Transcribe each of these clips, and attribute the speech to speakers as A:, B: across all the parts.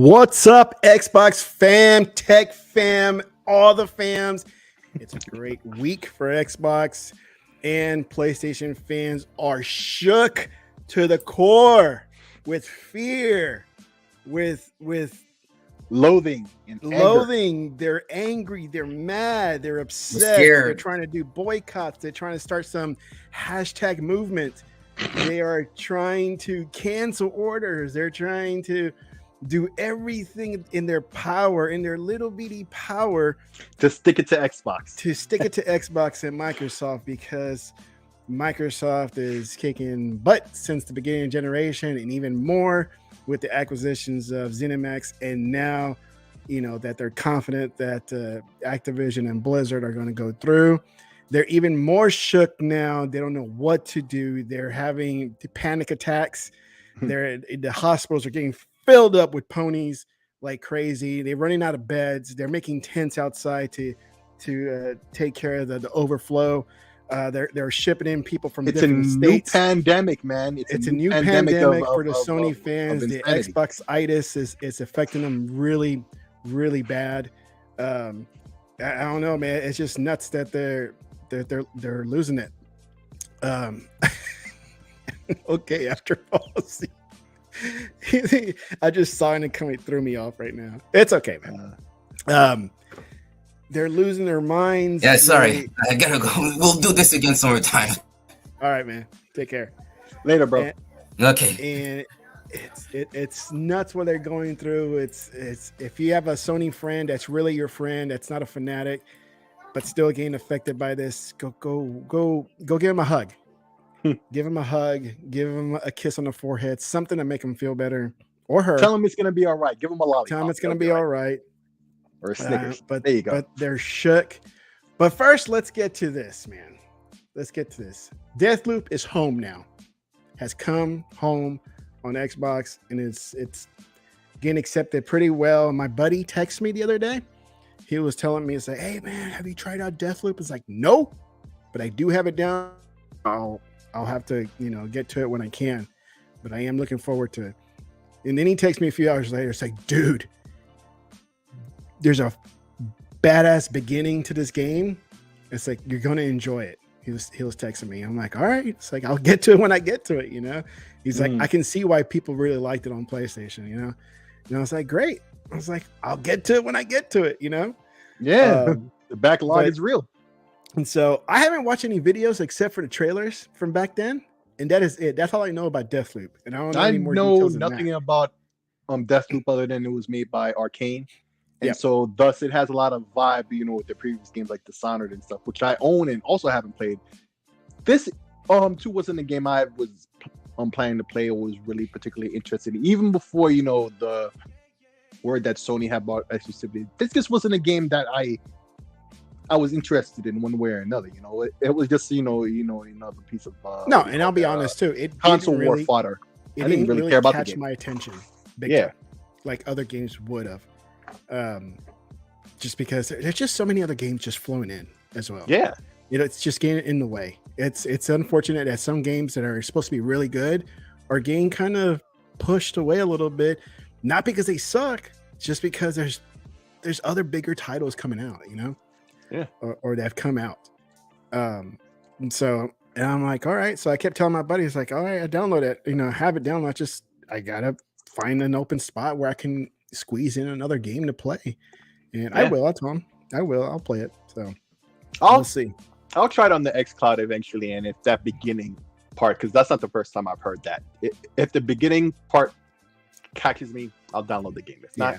A: What's up, Xbox fam, tech fam, all the fams? It's a great week for Xbox, and PlayStation fans are shook to the core with fear, with
B: loathing and
A: loathing. They're angry, they're mad, they're upset. They're trying to do boycotts. They're trying to start some hashtag movement. They are trying to cancel orders. They're trying to do everything in their power, in their little bitty power,
B: to stick it to Xbox.
A: To stick it to Xbox and Microsoft, because Microsoft is kicking butt since the beginning of the generation, and even more with the acquisitions of ZeniMax. And now, you know, that they're confident that Activision and Blizzard are going to go through. They're even more shook now. They don't know what to do. They're having panic attacks. The hospitals are getting filled up with ponies like crazy. They're running out of beds. They're making tents outside to take care of the overflow. They're shipping in people from different states.
B: It's a new pandemic, man.
A: It's a new pandemic for the Sony fans. The Xbox-itis is affecting them really, really bad. I don't know, man. It's just nuts that they're losing it. Okay, after policy. I just saw it and it threw me off right now. It's okay, man. They're losing their minds.
C: Yeah, sorry. I gotta go. We'll do this again some more time.
A: All right, man. Take care.
B: Later, bro.
A: Okay. And it's nuts what they're going through. It's if you have a Sony friend that's really your friend, that's not a fanatic, but still getting affected by this, go give him a hug. Give him a hug, give him a kiss on the forehead, something to make him feel better, or her.
B: Tell him it's gonna be all right. Give him a lollipop.
A: Tell him it's gonna be all right.
B: Or a Snickers.
A: But
B: there you go.
A: But they're shook. But first, let's get to this, man. Let's get to this. Deathloop is home now. Has come home on Xbox, and it's getting accepted pretty well. My buddy texted me the other day. He was telling me, it's like, hey man, have you tried out Deathloop? It's like, no, but I do have it down. I'll have to, get to it when I can, but I am looking forward to it. And then he texts me a few hours later. It's like, dude, there's a badass beginning to this game. It's like, you're going to enjoy it. He was texting me. I'm like, all right. It's like, I'll get to it when I get to it, He's like, I can see why people really liked it on PlayStation, And I was like, great. I was like, I'll get to it when I get to it,
B: Yeah, the backlog is real.
A: And so I haven't watched any videos except for the trailers from back then. And that is it. That's all I know about Deathloop. And I don't know any more details
B: nothing about Deathloop other than it was made by Arcane. And so thus it has a lot of vibe, with the previous games like Dishonored and stuff, which I own and also haven't played. This 2 wasn't a game I was planning to play or was really particularly interested in. Even before, the word that Sony had bought exclusivity. This just wasn't a game that I was interested in one way or another. It was just another piece of
A: no. And I'll be honest too, it
B: console war fodder.
A: I didn't really care about catch my attention. Time, like other games would have. Just because there's just so many other games just flowing in as well.
B: Yeah,
A: it's just getting in the way. It's unfortunate that some games that are supposed to be really good are getting kind of pushed away a little bit. Not because they suck, just because there's other bigger titles coming out,
B: Yeah,
A: or that have come out. And I'm like, all right. So I kept telling my buddies, like, all right, I download it, have it download. I gotta find an open spot where I can squeeze in another game to play. And I will. I told him I'll play it. So we'll see.
B: I'll try it on the xCloud eventually, and if that beginning part, because that's not the first time I've heard that. If the beginning part catches me, I'll download the game. If not,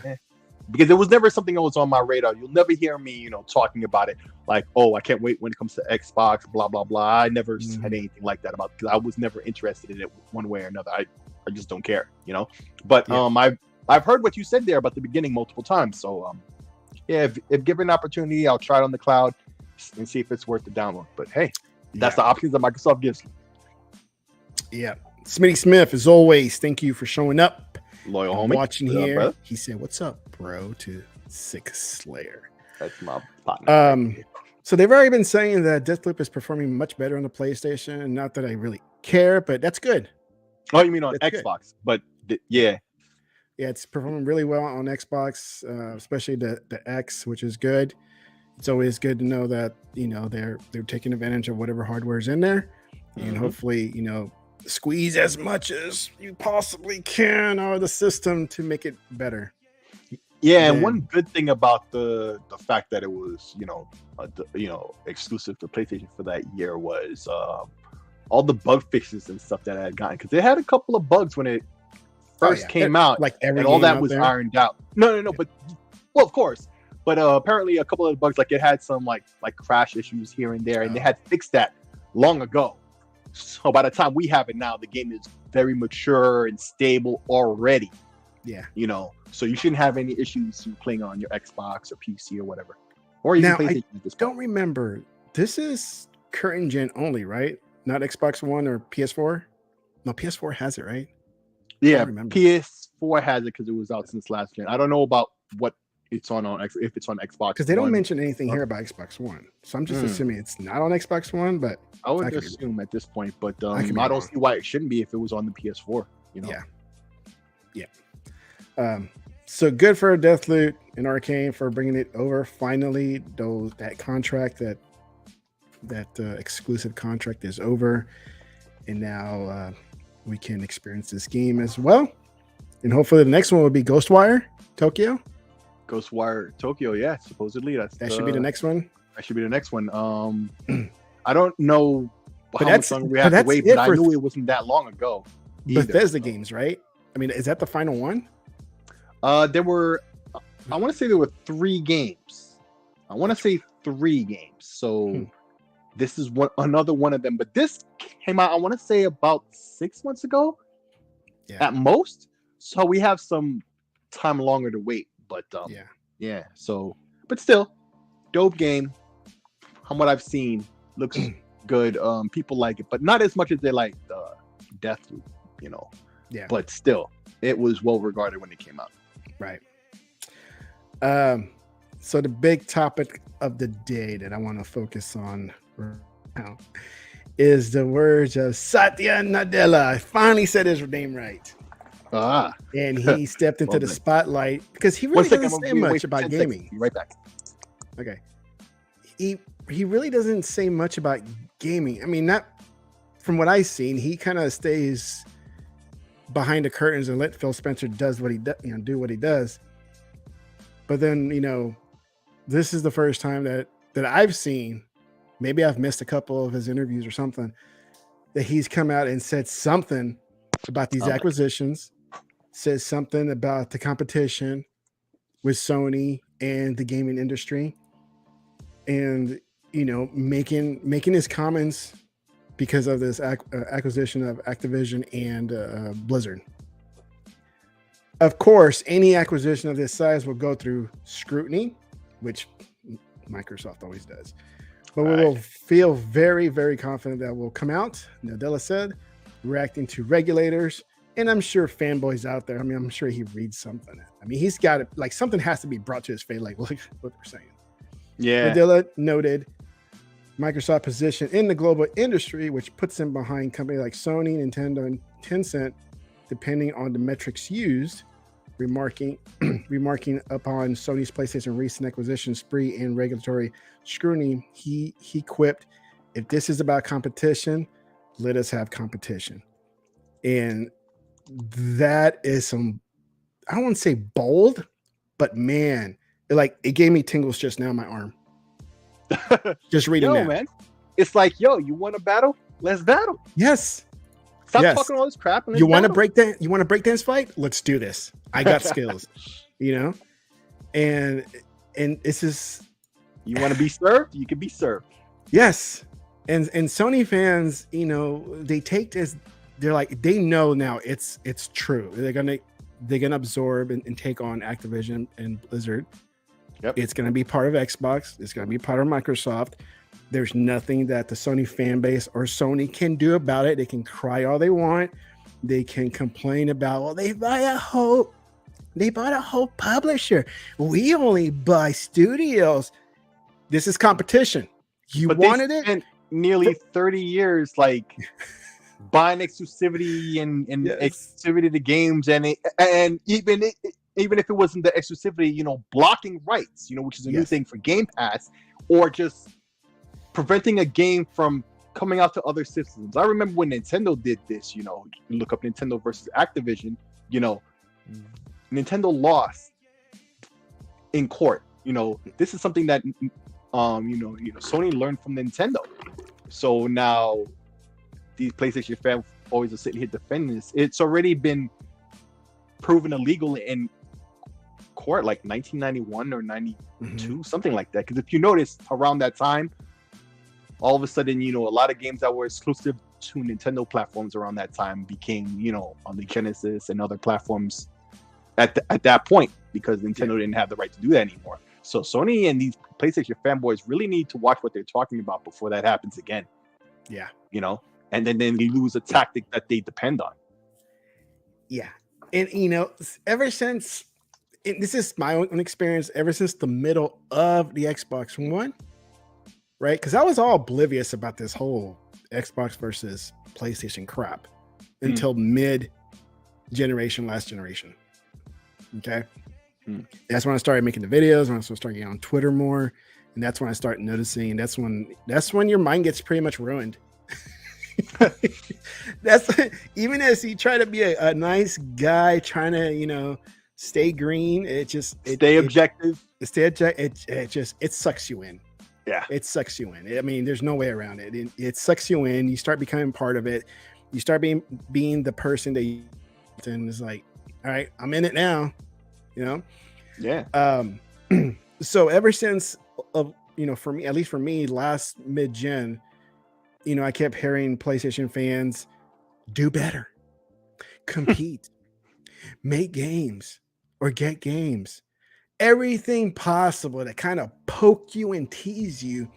B: because it was never something that was on my radar. You'll never hear me, talking about it like, oh, I can't wait when it comes to Xbox, blah blah blah. I never said anything like that about, because I was never interested in it one way or another. I just don't care, But I've heard what you said there about the beginning multiple times. So if given an opportunity, I'll try it on the cloud and see if it's worth the download. But hey, that's the options that Microsoft gives you.
A: Yeah. Smitty Smith, as always, thank you for showing up.
B: Loyal homie.
A: Watching here. He said, what's up, bro, to SIKSLAYER.
B: That's my partner.
A: So they've already been saying that Deathloop is performing much better on the PlayStation. Not that I really care, but that's good.
B: Oh, you mean on Xbox? Good. But yeah.
A: Yeah, it's performing really well on Xbox, especially the X, which is good. It's always good to know that they're taking advantage of whatever hardware is in there, and hopefully squeeze as much as you possibly can out of the system to make it better.
B: Yeah, and one good thing about the fact that it was exclusive to PlayStation for that year was all the bug fixes and stuff that I had gotten, because they had a couple of bugs when it first came out,
A: like
B: and all that was ironed out. No, but of course, but apparently a couple of the bugs, like it had some like crash issues here and there, and they had fixed that long ago. So by the time we have it now, the game is very mature and stable already.
A: Yeah,
B: so you shouldn't have any issues playing on your Xbox or PC or whatever, or even PlayStation at this point.
A: Don't remember, this is current gen only, right? Not Xbox One or PS4. No, PS4 has it, right?
B: Yeah, PS4 has it because it was out since last gen. I don't know about what it's on if it's on Xbox,
A: because they don't mention anything here about Xbox One, so I'm just assuming it's not on Xbox One. But
B: I would assume at this point, but I don't see why it shouldn't be if it was on the PS4.
A: Yeah. So good for Deathloop and Arcane for bringing it over finally. That contract, that exclusive contract is over, and now we can experience this game as well. And hopefully the next one will be Ghostwire Tokyo.
B: Yeah, supposedly
A: that should be the next one.
B: That should be the next one. I don't know how much longer we have to wait, but I knew it wasn't that long ago.
A: Bethesda games, right? I mean, is that the final one?
B: I want to say there were 3 games. So this is another one of them. But this came out, I want to say, about 6 months ago, at most. So we have some time longer to wait. But So, but still, dope game. From what I've seen, looks good. People like it, but not as much as they like Deathloop.
A: Yeah.
B: But still, it was well regarded when it came out.
A: Right. So the big topic of the day that I want to focus on right now is the words of Satya Nadella. I finally said his name right. And he stepped into the spotlight because he really doesn't say much about gaming.
B: Be right back.
A: Okay. He really doesn't say much about gaming. I mean, not from what I've seen. He kind of stays behind the curtains and let Phil Spencer does what he does, do what he does. But then, this is the first time that I've seen, maybe I've missed a couple of his interviews or something, that he's come out and said something about these acquisitions, says something about the competition with Sony and the gaming industry, and, making his comments because of this acquisition of Activision and Blizzard. Of course, any acquisition of this size will go through scrutiny, which Microsoft always does. But we will feel very, very confident that will come out, Nadella said, reacting to regulators. And I'm sure fanboys out there, I'm sure he reads something. He's got it, like something has to be brought to his face, like, look what they're saying.
B: Yeah.
A: Nadella noted Microsoft position in the global industry, which puts them behind companies like Sony, Nintendo, and Tencent, depending on the metrics used, remarking upon Sony's PlayStation recent acquisition spree and regulatory scrutiny. He quipped, "If this is about competition, let us have competition." And that is some, I don't want to say bold, but man, it gave me tingles just now in my arm. Just reading that.
B: Man, it's like, you want to battle? Let's battle.
A: Yes.
B: Stop talking all this crap.
A: You want to break that? You want to break dance fight? Let's do this. I got skills, and this is.
B: You want to be served? You can be served.
A: Yes, and Sony fans, they take this. They're like, they know now it's true. They're gonna absorb and take on Activision and Blizzard.
B: Yep.
A: It's gonna be part of Xbox. It's gonna be part of Microsoft. There's nothing that the Sony fan base or Sony can do about it. They can cry all they want. They can complain about, they bought a whole publisher. We only buy studios. This is competition. You wanted it?
B: Nearly 30 years, buying exclusivity and
A: Yes.
B: exclusivity to games, and even if it wasn't the exclusivity, blocking rights, which is a new
A: Yes.
B: thing for Game Pass, or just preventing a game from coming out to other systems. I remember when Nintendo did this. You look up Nintendo versus Activision. Nintendo lost in court. This is something that Sony learned from Nintendo. So now these PlayStation fans always are sitting here defending this. It's already been proven illegal in court, like 1991 or 92, something like that. Because if you notice, around that time, all of a sudden, a lot of games that were exclusive to Nintendo platforms around that time became, on the Genesis and other platforms at that point, because Nintendo didn't have the right to do that anymore. So Sony and these PlayStation fanboys really need to watch what they're talking about before that happens again.
A: Yeah.
B: And then they lose a tactic that they depend on.
A: Yeah. And, ever since, this is my own experience, ever since the middle of the Xbox One, right? Because I was all oblivious about this whole Xbox versus PlayStation crap until mid-generation, last generation. Okay? That's when I started making the videos, when I started getting on Twitter more, and that's when I started noticing. That's when your mind gets pretty much ruined. That's even as you try to be a nice guy, trying to stay green. Stay
B: objective.
A: It sucks you in.
B: Yeah,
A: it sucks you in. I mean, there's no way around it. It sucks you in. You start becoming part of it. You start being the person that you, and it's like, all right, I'm in it now.
B: Yeah.
A: So ever since for me, at least for me, last mid-gen, I kept hearing PlayStation fans do better, compete, make games, or get games, everything possible to kind of poke you and tease you.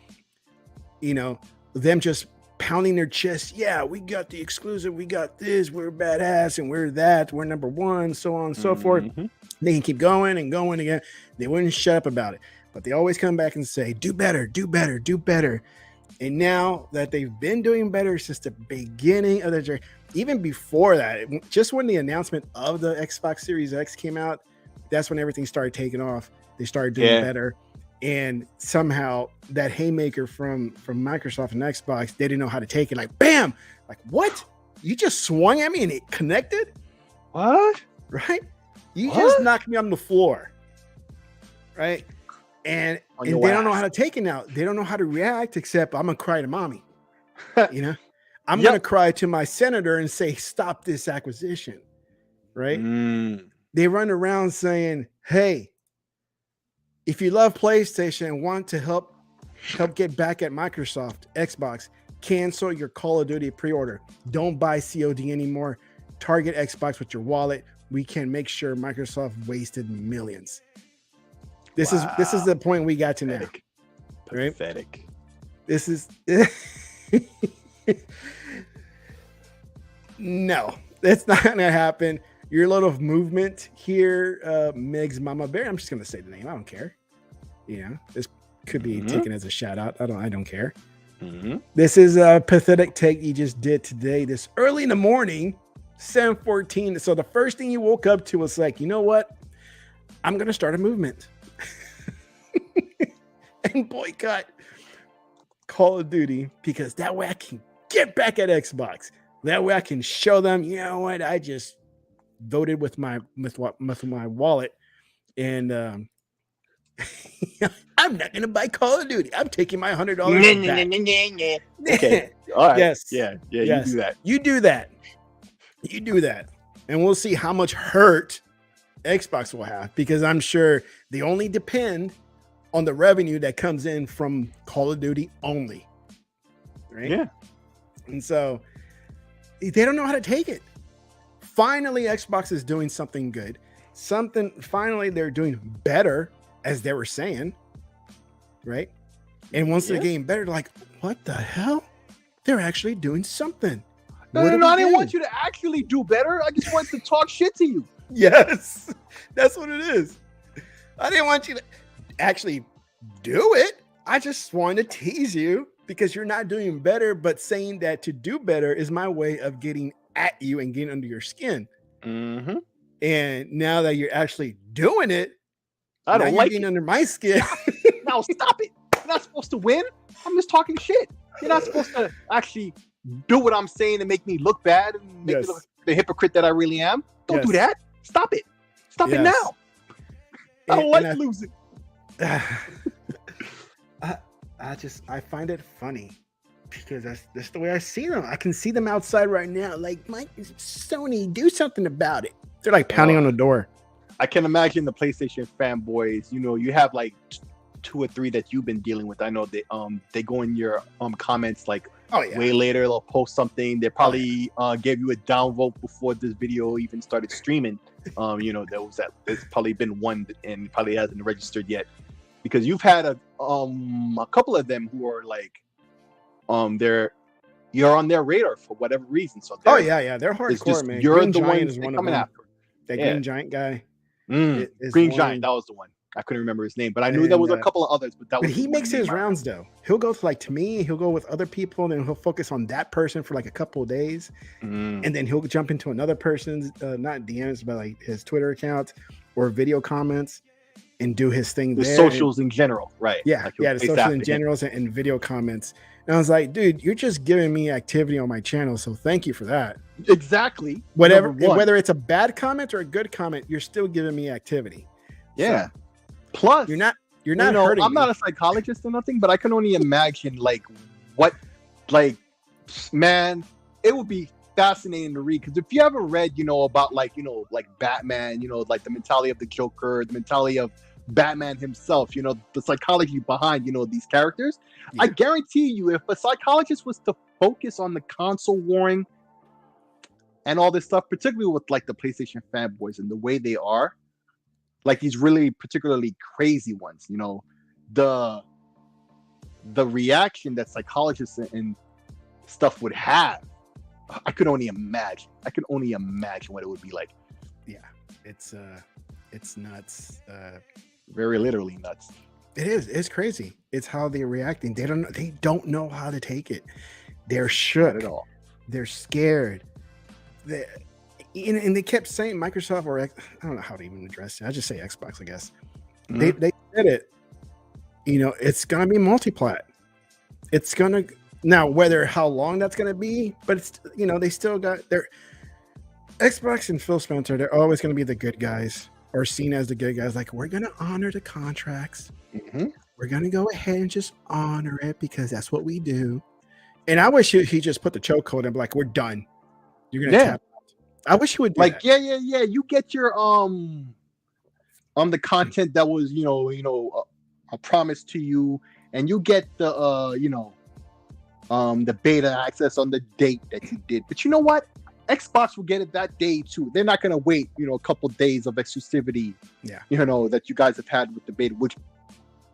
A: Them just pounding their chest. Yeah, we got the exclusive. We got this. We're badass, and we're that. We're number one. So on and so forth. They can keep going and going again. They wouldn't shut up about it, but they always come back and say, "Do better, do better, do better." And now that they've been doing better since the beginning of the journey, even before that, just when the announcement of the Xbox Series X came out, that's when everything started taking off. They started doing better. And somehow that haymaker from Microsoft and Xbox, they didn't know how to take it. Like, bam! Like, what? You just swung at me and it connected?
B: What?
A: Right? You just knocked me on the floor. Right? And they don't know how to take it now. They don't know how to react, except I'm going to cry to mommy. I'm going to cry to my senator and say, stop this acquisition. Right? They run around saying, hey, if you love PlayStation and want to help get back at Microsoft, Xbox, cancel your Call of Duty pre-order. Don't buy COD anymore. Target Xbox with your wallet. We can make sure Microsoft wasted millions. This is the point we got to now. Right?
B: Pathetic.
A: This is no, that's not gonna happen. Your little movement here, Meg's Mama Bear. I'm just gonna say the name. I don't care. This could be taken as a shout out. I don't care. This is a pathetic take you just did today. This early in the morning, 7:14. So the first thing you woke up to was like, you know what? I'm gonna start a movement and boycott Call of Duty, because that way I can get back at Xbox. That way I can show them, you know what? I just voted with my wallet, and I'm not gonna buy Call of Duty. I'm taking my $100 back.
B: Okay. All right.
A: Yes.
B: Yeah.
A: Yes.
B: You do that.
A: You do that. And we'll see how much hurt Xbox will have, because I'm sure they only depend on the revenue that comes in from Call of Duty only. Right?
B: Yeah.
A: And so they don't know how to take it. Finally, Xbox is doing something good. Finally, they're doing better, as they were saying. Right? And once they're getting better, they're like, what the hell? They're actually doing something.
B: No, I didn't want you to actually do better. I just wanted to talk shit to you.
A: Yes, that's what it is. I didn't want you to actually do it. I just wanted to tease you because you're not doing better, but saying that to do better is my way of getting at you and getting under your skin.
B: Mm-hmm.
A: And now that you're actually doing it,
B: I don't like
A: getting
B: it.
A: under my skin.
B: Now stop it. You're not supposed to win. I'm just talking shit. You're not supposed to actually do what I'm saying and make me look bad and make me look the hypocrite that I really am. Don't do that. Stop it. Stop it now. I don't like losing.
A: I find it funny because that's the way I see them. I can see them outside right now. Like, Mike, Sony, do something about it. They're like pounding on the door.
B: I can imagine the PlayStation fanboys. You know, you have like 2 or 3 that you've been dealing with. I know they go in your comments like way later. They'll post something. They probably gave you a downvote before this video even started streaming. You know, there's probably been one and probably hasn't registered yet, because you've had a couple of them who are like you're on their radar for whatever reason. So
A: they're hardcore, man.
B: You're
A: Green
B: the
A: Giant
B: one
A: is one
B: coming
A: of them.
B: after.
A: That Green Giant guy.
B: Green Giant, that was the one. I couldn't remember his name, but I knew there was a couple of others. But
A: he makes his rounds though. He'll go to me. He'll go with other people, and then he'll focus on that person for like a couple of days, and then he'll jump into another person's not DMs, but like his Twitter account or video comments, and do his thing
B: the
A: there.
B: Socials in general, right?
A: Yeah,
B: like
A: the socials in general and video comments. And I was like, dude, you're just giving me activity on my channel, so thank you for that.
B: Exactly.
A: Whether it's a bad comment or a good comment, you're still giving me activity.
B: Yeah.
A: So,
B: plus,
A: you're not hurting
B: I'm
A: me.
B: not a psychologist or nothing, but I can only imagine man, it would be fascinating to read, because if you ever read, about like Batman, like the mentality of the Joker, the mentality of Batman himself, the psychology behind, these characters. Yeah. I guarantee you, if a psychologist was to focus on the console warring and all this stuff, particularly with like the PlayStation fanboys and the way they are, like these really particularly crazy ones, the reaction that psychologists and stuff would have, I could only imagine. I can only imagine what it would be like.
A: Yeah, it's nuts.
B: Very literally nuts.
A: It is. It's crazy. It's how they're reacting. They don't know how to take it. They're shook.
B: Not at all.
A: They're scared. And they kept saying Microsoft, or I don't know how to even address it. I just say Xbox, I guess. Mm-hmm. They said it. It's gonna be multi-plat. It's gonna now how long that's gonna be, but it's they still got their Xbox and Phil Spencer. They're always gonna be the good guys, or seen as the good guys. Like, we're gonna honor the contracts.
B: Mm-hmm.
A: We're gonna go ahead and just honor it because that's what we do. And I wish he just put the chokehold and be like, we're done. You're gonna tap out. I wish he would do that.
B: Yeah. You get your the content that was a promise to you, and you get the the beta access on the date that you did. But you know what? Xbox will get it that day too. They're not gonna wait, a couple days of exclusivity.
A: Yeah.
B: That you guys have had with the beta. Which,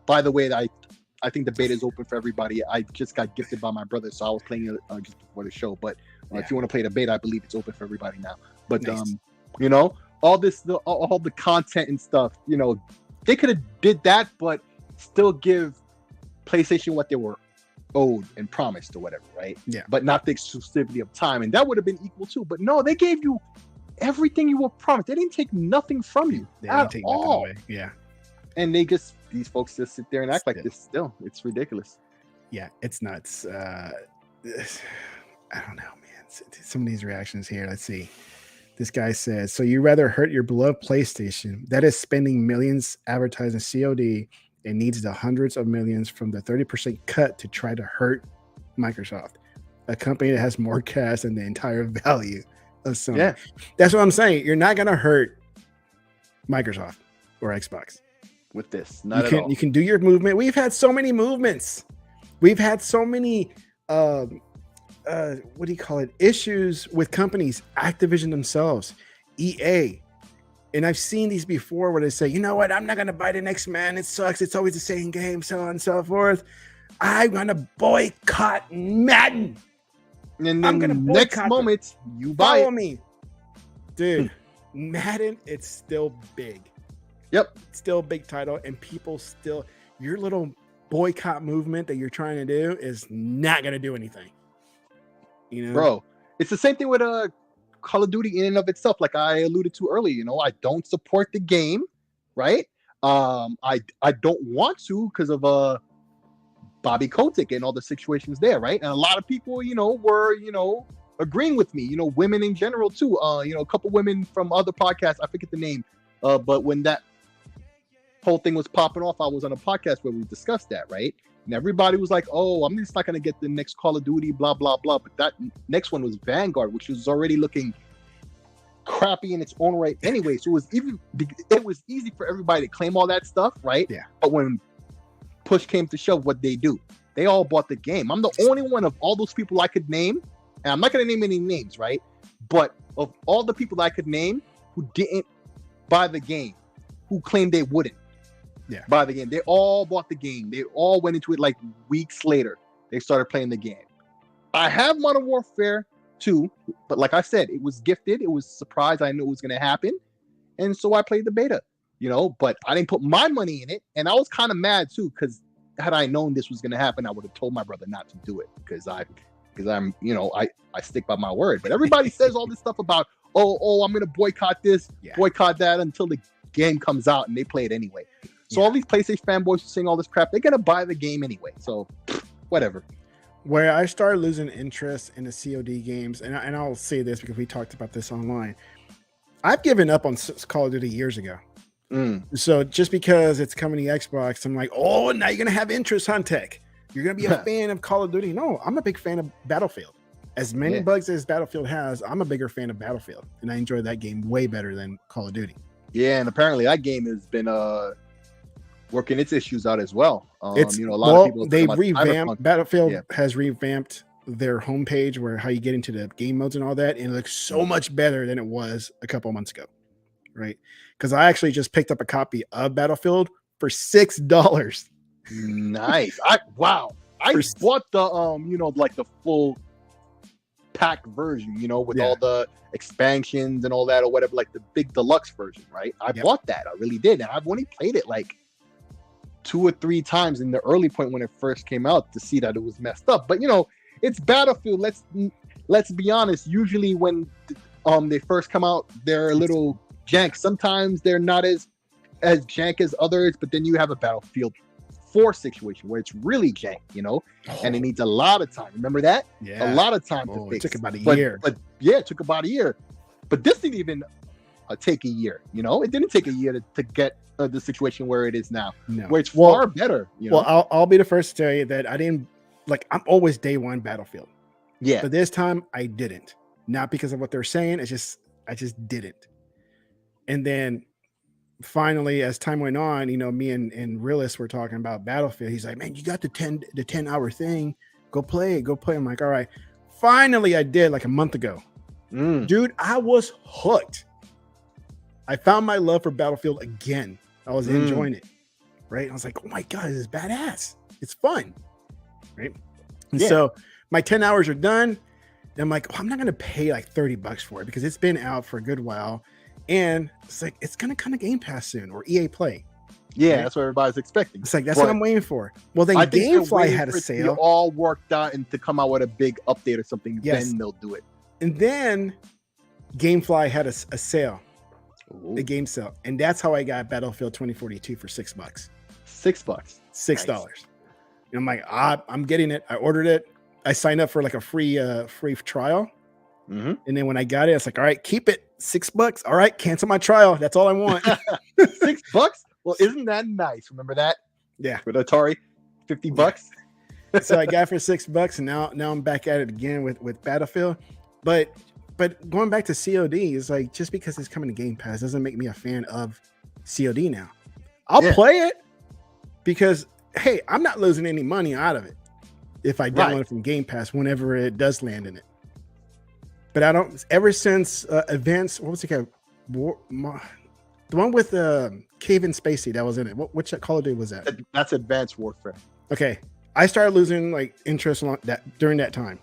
B: by the way, I think the beta is open for everybody. I just got gifted by my brother, so I was playing it just before the show. But if you want to play the beta, I believe it's open for everybody now. But
A: nice.
B: All the content and stuff, they could have did that, but still give PlayStation what they were owed and promised or whatever, right?
A: Yeah.
B: But not the exclusivity of time, and that would have been equal too. But no, they gave you everything you were promised. They didn't take nothing from you at all.
A: Yeah.
B: And these folks just sit there and act like this still. It's ridiculous.
A: Yeah, it's nuts. I don't know, man. Some of these reactions here. Let's see. This guy says, so you rather hurt your beloved PlayStation that is spending millions advertising COD and needs the hundreds of millions from the 30% cut to try to hurt Microsoft, a company that has more cash than the entire value of Sony.
B: Yeah.
A: That's what I'm saying. You're not going to hurt Microsoft or Xbox.
B: With this, not at all.
A: You can do your movement. We've had so many movements. We've had so many what do you call it? Issues with companies, Activision themselves, EA. And I've seen these before where they say, you know what? I'm not going to buy the next man. It sucks. It's always the same game, so on and so forth. I'm going to boycott Madden.
B: And then the next moment, you buy
A: Follow
B: it.
A: me. Dude, Madden, it's still big.
B: Yep.
A: Still a big title, and people still, your little boycott movement that you're trying to do is not going to do anything. You know,
B: bro, it's the same thing with Call of Duty in and of itself. Like I alluded to earlier, you know, I don't support the game, right? I don't want to because of Bobby Kotick and all the situations there, right? And a lot of people, you know, were, you know, agreeing with me, you know, women in general too. You know, a couple women from other podcasts, I forget the name, but when that whole thing was popping off, I was on a podcast where we discussed that, right? And everybody was like, oh, I'm just not going to get the next Call of Duty, blah, blah, blah. But that next one was Vanguard, which was already looking crappy in its own right anyway. So it was easy for everybody to claim all that stuff, right?
A: Yeah.
B: But when push came to shove, what they do? They all bought the game. I'm the only one of all those people I could name, and I'm not going to name any names, right? But of all the people that I could name who didn't buy the game, who claimed they wouldn't buy the game, they all bought the game. They all went into it like weeks later. They started playing the game. I have Modern Warfare 2, but like I said, it was gifted. It was a surprise. I knew it was going to happen. And so I played the beta, you know, but I didn't put my money in it. And I was kind of mad too, because had I known this was going to happen, I would have told my brother not to do it because I'm, you know, I stick by my word. But everybody says all this stuff about, oh, I'm going to boycott this, boycott that until the game comes out, and they play it anyway. So all these PlayStation fanboys are saying all this crap. They're going to buy the game anyway. So whatever.
A: Where I started losing interest in the COD games, and I'll say this because we talked about this online, I've given up on Call of Duty years ago. So just because it's coming to Xbox, I'm like, oh, now you're going to have interest, Tech. You're going to be a fan of Call of Duty. No, I'm a big fan of Battlefield. As many bugs as Battlefield has, I'm a bigger fan of Battlefield. And I enjoy that game way better than Call of Duty.
B: Yeah, and apparently that game has been working its issues out as well. You know, a lot of people
A: they revamped. Battlefield has revamped their homepage where how you get into the game modes and all that, and it looks so much better than it was a couple months ago, right? Because I actually just picked up a copy of Battlefield for $6.
B: Nice. I bought the you know, like the full pack version, you know, with all the expansions and all that or whatever, like the big deluxe version, right? I bought that. I really did. And I've only played it like 2 or 3 times in the early point when it first came out to see that it was messed up. But you know, it's Battlefield. Let's be honest. Usually when they first come out, they're a little jank. Sometimes they're not as jank as others, but then you have a Battlefield 4 situation where it's really jank, you know, and it needs a lot of time. Remember that?
A: Yeah.
B: A lot of time to fix.
A: It took about a year.
B: But yeah, it took about a year. But this didn't even take a year, you know? It didn't take a year to get the situation where it is now, where it's far better. You know?
A: Well, I'll be the first to tell you that I didn't, like, I'm always day one Battlefield.
B: Yeah.
A: But this time I didn't. Not because of what they're saying. I just didn't. And then finally, as time went on, you know, me and Realist were talking about Battlefield. He's like, man, you got the 10-hour thing. Go play it. I'm like, all right. Finally, I did like a month ago. Dude, I was hooked. I found my love for Battlefield again. I was enjoying it. Right. I was like, oh my God, this is badass. It's fun. Right. And so my 10 hours are done. And I'm like, oh, I'm not going to pay like $30 for it because it's been out for a good while. And it's like, it's going to come to Game Pass soon or EA Play.
B: Yeah,
A: right?
B: that's what everybody's expecting.
A: It's like, that's what I'm waiting for. Well, then GameFly had a sale.
B: It all worked out and to come out with a big update or something, then they'll do it.
A: And then GameFly had a sale, a game sale. And that's how I got Battlefield 2042 for $6.
B: $6.
A: $6.
B: Nice.
A: And I'm like, I'm getting it. I ordered it. I signed up for like a free trial. And then when I got it, it's like, all right, keep it. $6. All right, cancel my trial. That's all I want.
B: $6? Well, isn't that nice? Remember that?
A: Yeah.
B: With Atari, $50.
A: So I got it for $6, and now I'm back at it again with Battlefield. But going back to COD, is like, just because it's coming to Game Pass doesn't make me a fan of COD now. I'll play it because, hey, I'm not losing any money out of it if I download it from Game Pass whenever it does land in it. But I don't. Ever since Advanced, what was it called? The one with Cave and Spacey that was in it. Which Call of Duty was that?
B: That's Advanced Warfare.
A: Okay, I started losing like interest in that during that time.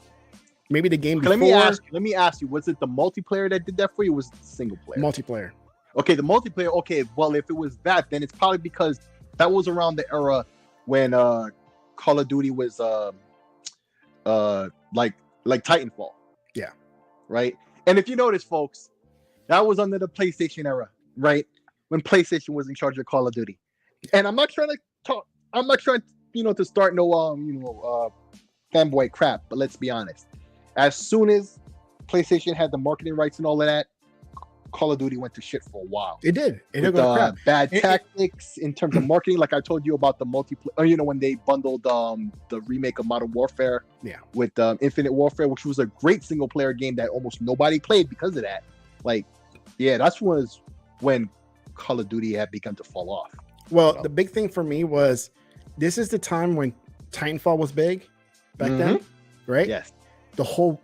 A: Maybe the game before.
B: Let me ask you. Was it the multiplayer that did that for you? Or was it the single player?
A: Multiplayer.
B: Okay, the multiplayer. Okay, well, if it was that, then it's probably because that was around the era when Call of Duty was like Titanfall.
A: Yeah.
B: Right. And if you notice, folks, that was under the PlayStation era, right? When PlayStation was in charge of Call of Duty. And I'm not trying to talk. I'm not trying, to start no fanboy crap. But let's be honest. As soon as PlayStation had the marketing rights and all of that, Call of Duty went to shit for a while.
A: It did. It
B: with,
A: did go crap.
B: Bad tactics in terms of marketing. Like I told you about the multiplayer, when they bundled the remake of Modern Warfare with Infinite Warfare, which was a great single player game that almost nobody played because of that. Like, yeah, that's when Call of Duty had begun to fall off.
A: Well, the big thing for me was this is the time when Titanfall was big back then, right?
B: Yes.
A: The whole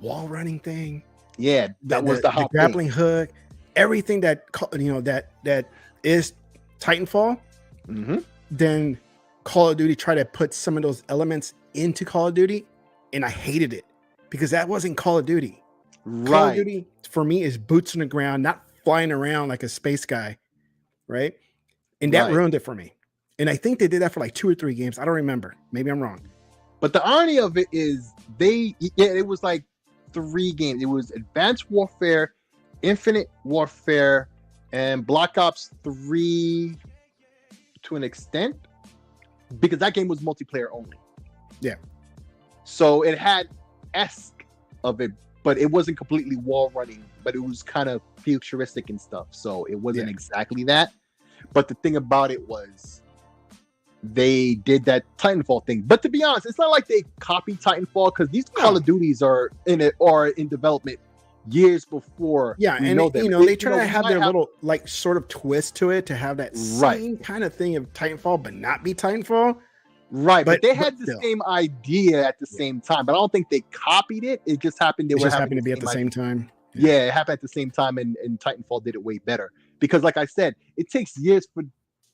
A: wall running thing.
B: Yeah, that was the hot
A: grappling hook, everything that that is Titanfall. Then Call of Duty tried to put some of those elements into Call of Duty, and I hated it because that wasn't Call of Duty.
B: Right.
A: Call of Duty for me is boots on the ground, not flying around like a space guy, right? And that ruined it for me. And I think they did that for like 2 or 3 games. I don't remember. Maybe I'm wrong.
B: But the irony of it is it was like 3 games. It was Advanced Warfare, Infinite Warfare, and Black Ops 3 to an extent, because that game was multiplayer only. Yeah. So it had esque of it, but it wasn't completely wall running, but it was kind of futuristic and stuff. So it wasn't exactly that. But the thing about it was they did that Titanfall thing. But to be honest, it's not like they copied Titanfall, because these Call of Duties are in development years before.
A: Yeah, and they try to have their little like sort of twist to it to have that same kind of thing of Titanfall, but not be Titanfall.
B: Right, but they had the same idea at the same time. But I don't think they copied it. It just happened they were just happened to be at the same time. Yeah, it happened at the same time, and Titanfall did it way better. Because like I said, it takes years for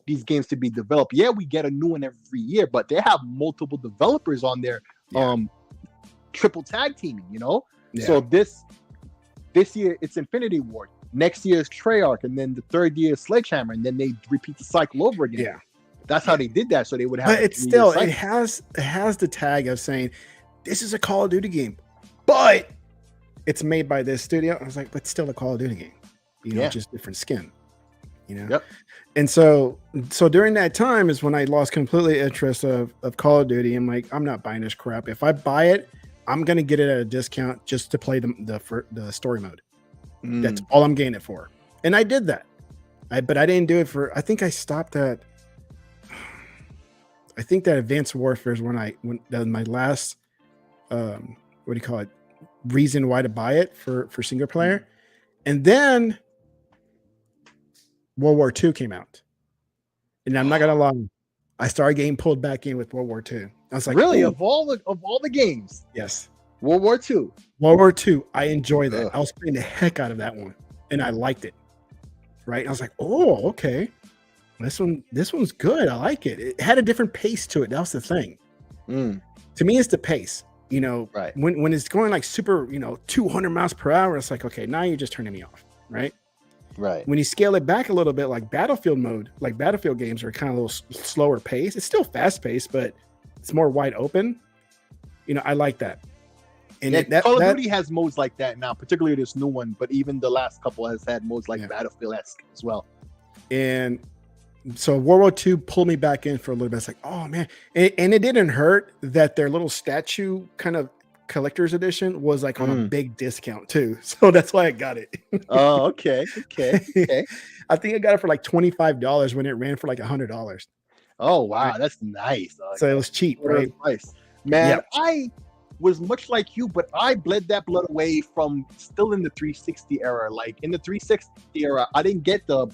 B: these games to be developed. Yeah, we get a new one every year, but they have multiple developers on there, triple tag teaming, So this year it's Infinity Ward, next year is Treyarch, and then the third year is Sledgehammer, and then they repeat the cycle over again. Yeah, that's how they did that, so they would have.
A: But it's still it has the tag of saying this is a Call of Duty game, but it's made by this studio. I was like, but still a Call of Duty game, just different skin. Yep. And so during that time is when I lost completely interest of Call of Duty. I'm like, I'm not buying this crap. If I buy it, I'm gonna get it at a discount just to play the story mode. That's all I'm getting it for. And I did that. But I didn't do it for. I think I stopped at. I think that Advanced Warfare is when that was my last. What do you call it? Reason why to buy it for single player, and then World War II came out, and I'm not gonna lie, I started getting pulled back in with World War II. I was like,
B: really, of all the games,
A: yes,
B: World War II.
A: World War II, I enjoy that. I was playing the heck out of that one, and I liked it. Right, I was like, oh, okay, this one's good. I like it. It had a different pace to it. That was the thing. To me, it's the pace. Right. When it's going like super, 200 miles per hour, it's like, okay, now you're just turning me off, right?
B: Right.
A: When you scale it back a little bit, like Battlefield mode, like Battlefield games are kind of a little slower pace. It's still fast paced, but it's more wide open. I like that. And
B: Call of Duty has modes like that now, particularly this new one, but even the last couple has had modes like Battlefield-esque as well.
A: And so World War II pulled me back in for a little bit. It's like, oh man. And it didn't hurt that their little statue kind of collector's edition was like on a big discount too. So that's why I got it.
B: Oh, okay.
A: I think I got it for like $25 when it ran for like $100.
B: Oh, wow. That's nice.
A: So it was cheap, right?
B: Nice. Man, I was much like you, but I bled that blood away from still in the 360 era. Like in the 360 era, I didn't get the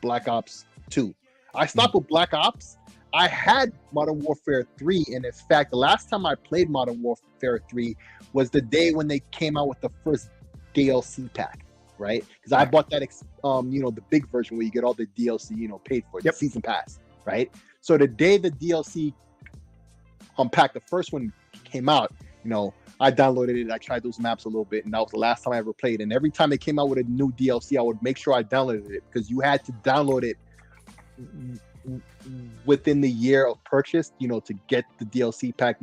B: Black Ops 2. I stopped with Black Ops. I had Modern Warfare 3, and in fact, the last time I played Modern Warfare 3 was the day when they came out with the first DLC pack, right? Because I bought that, the big version where you get all the DLC, paid for, the season pass, right? So the day the DLC pack, the first one came out, I downloaded it. I tried those maps a little bit, and that was the last time I ever played. And every time they came out with a new DLC, I would make sure I downloaded it because you had to download it within the year of purchase, to get the DLC pack,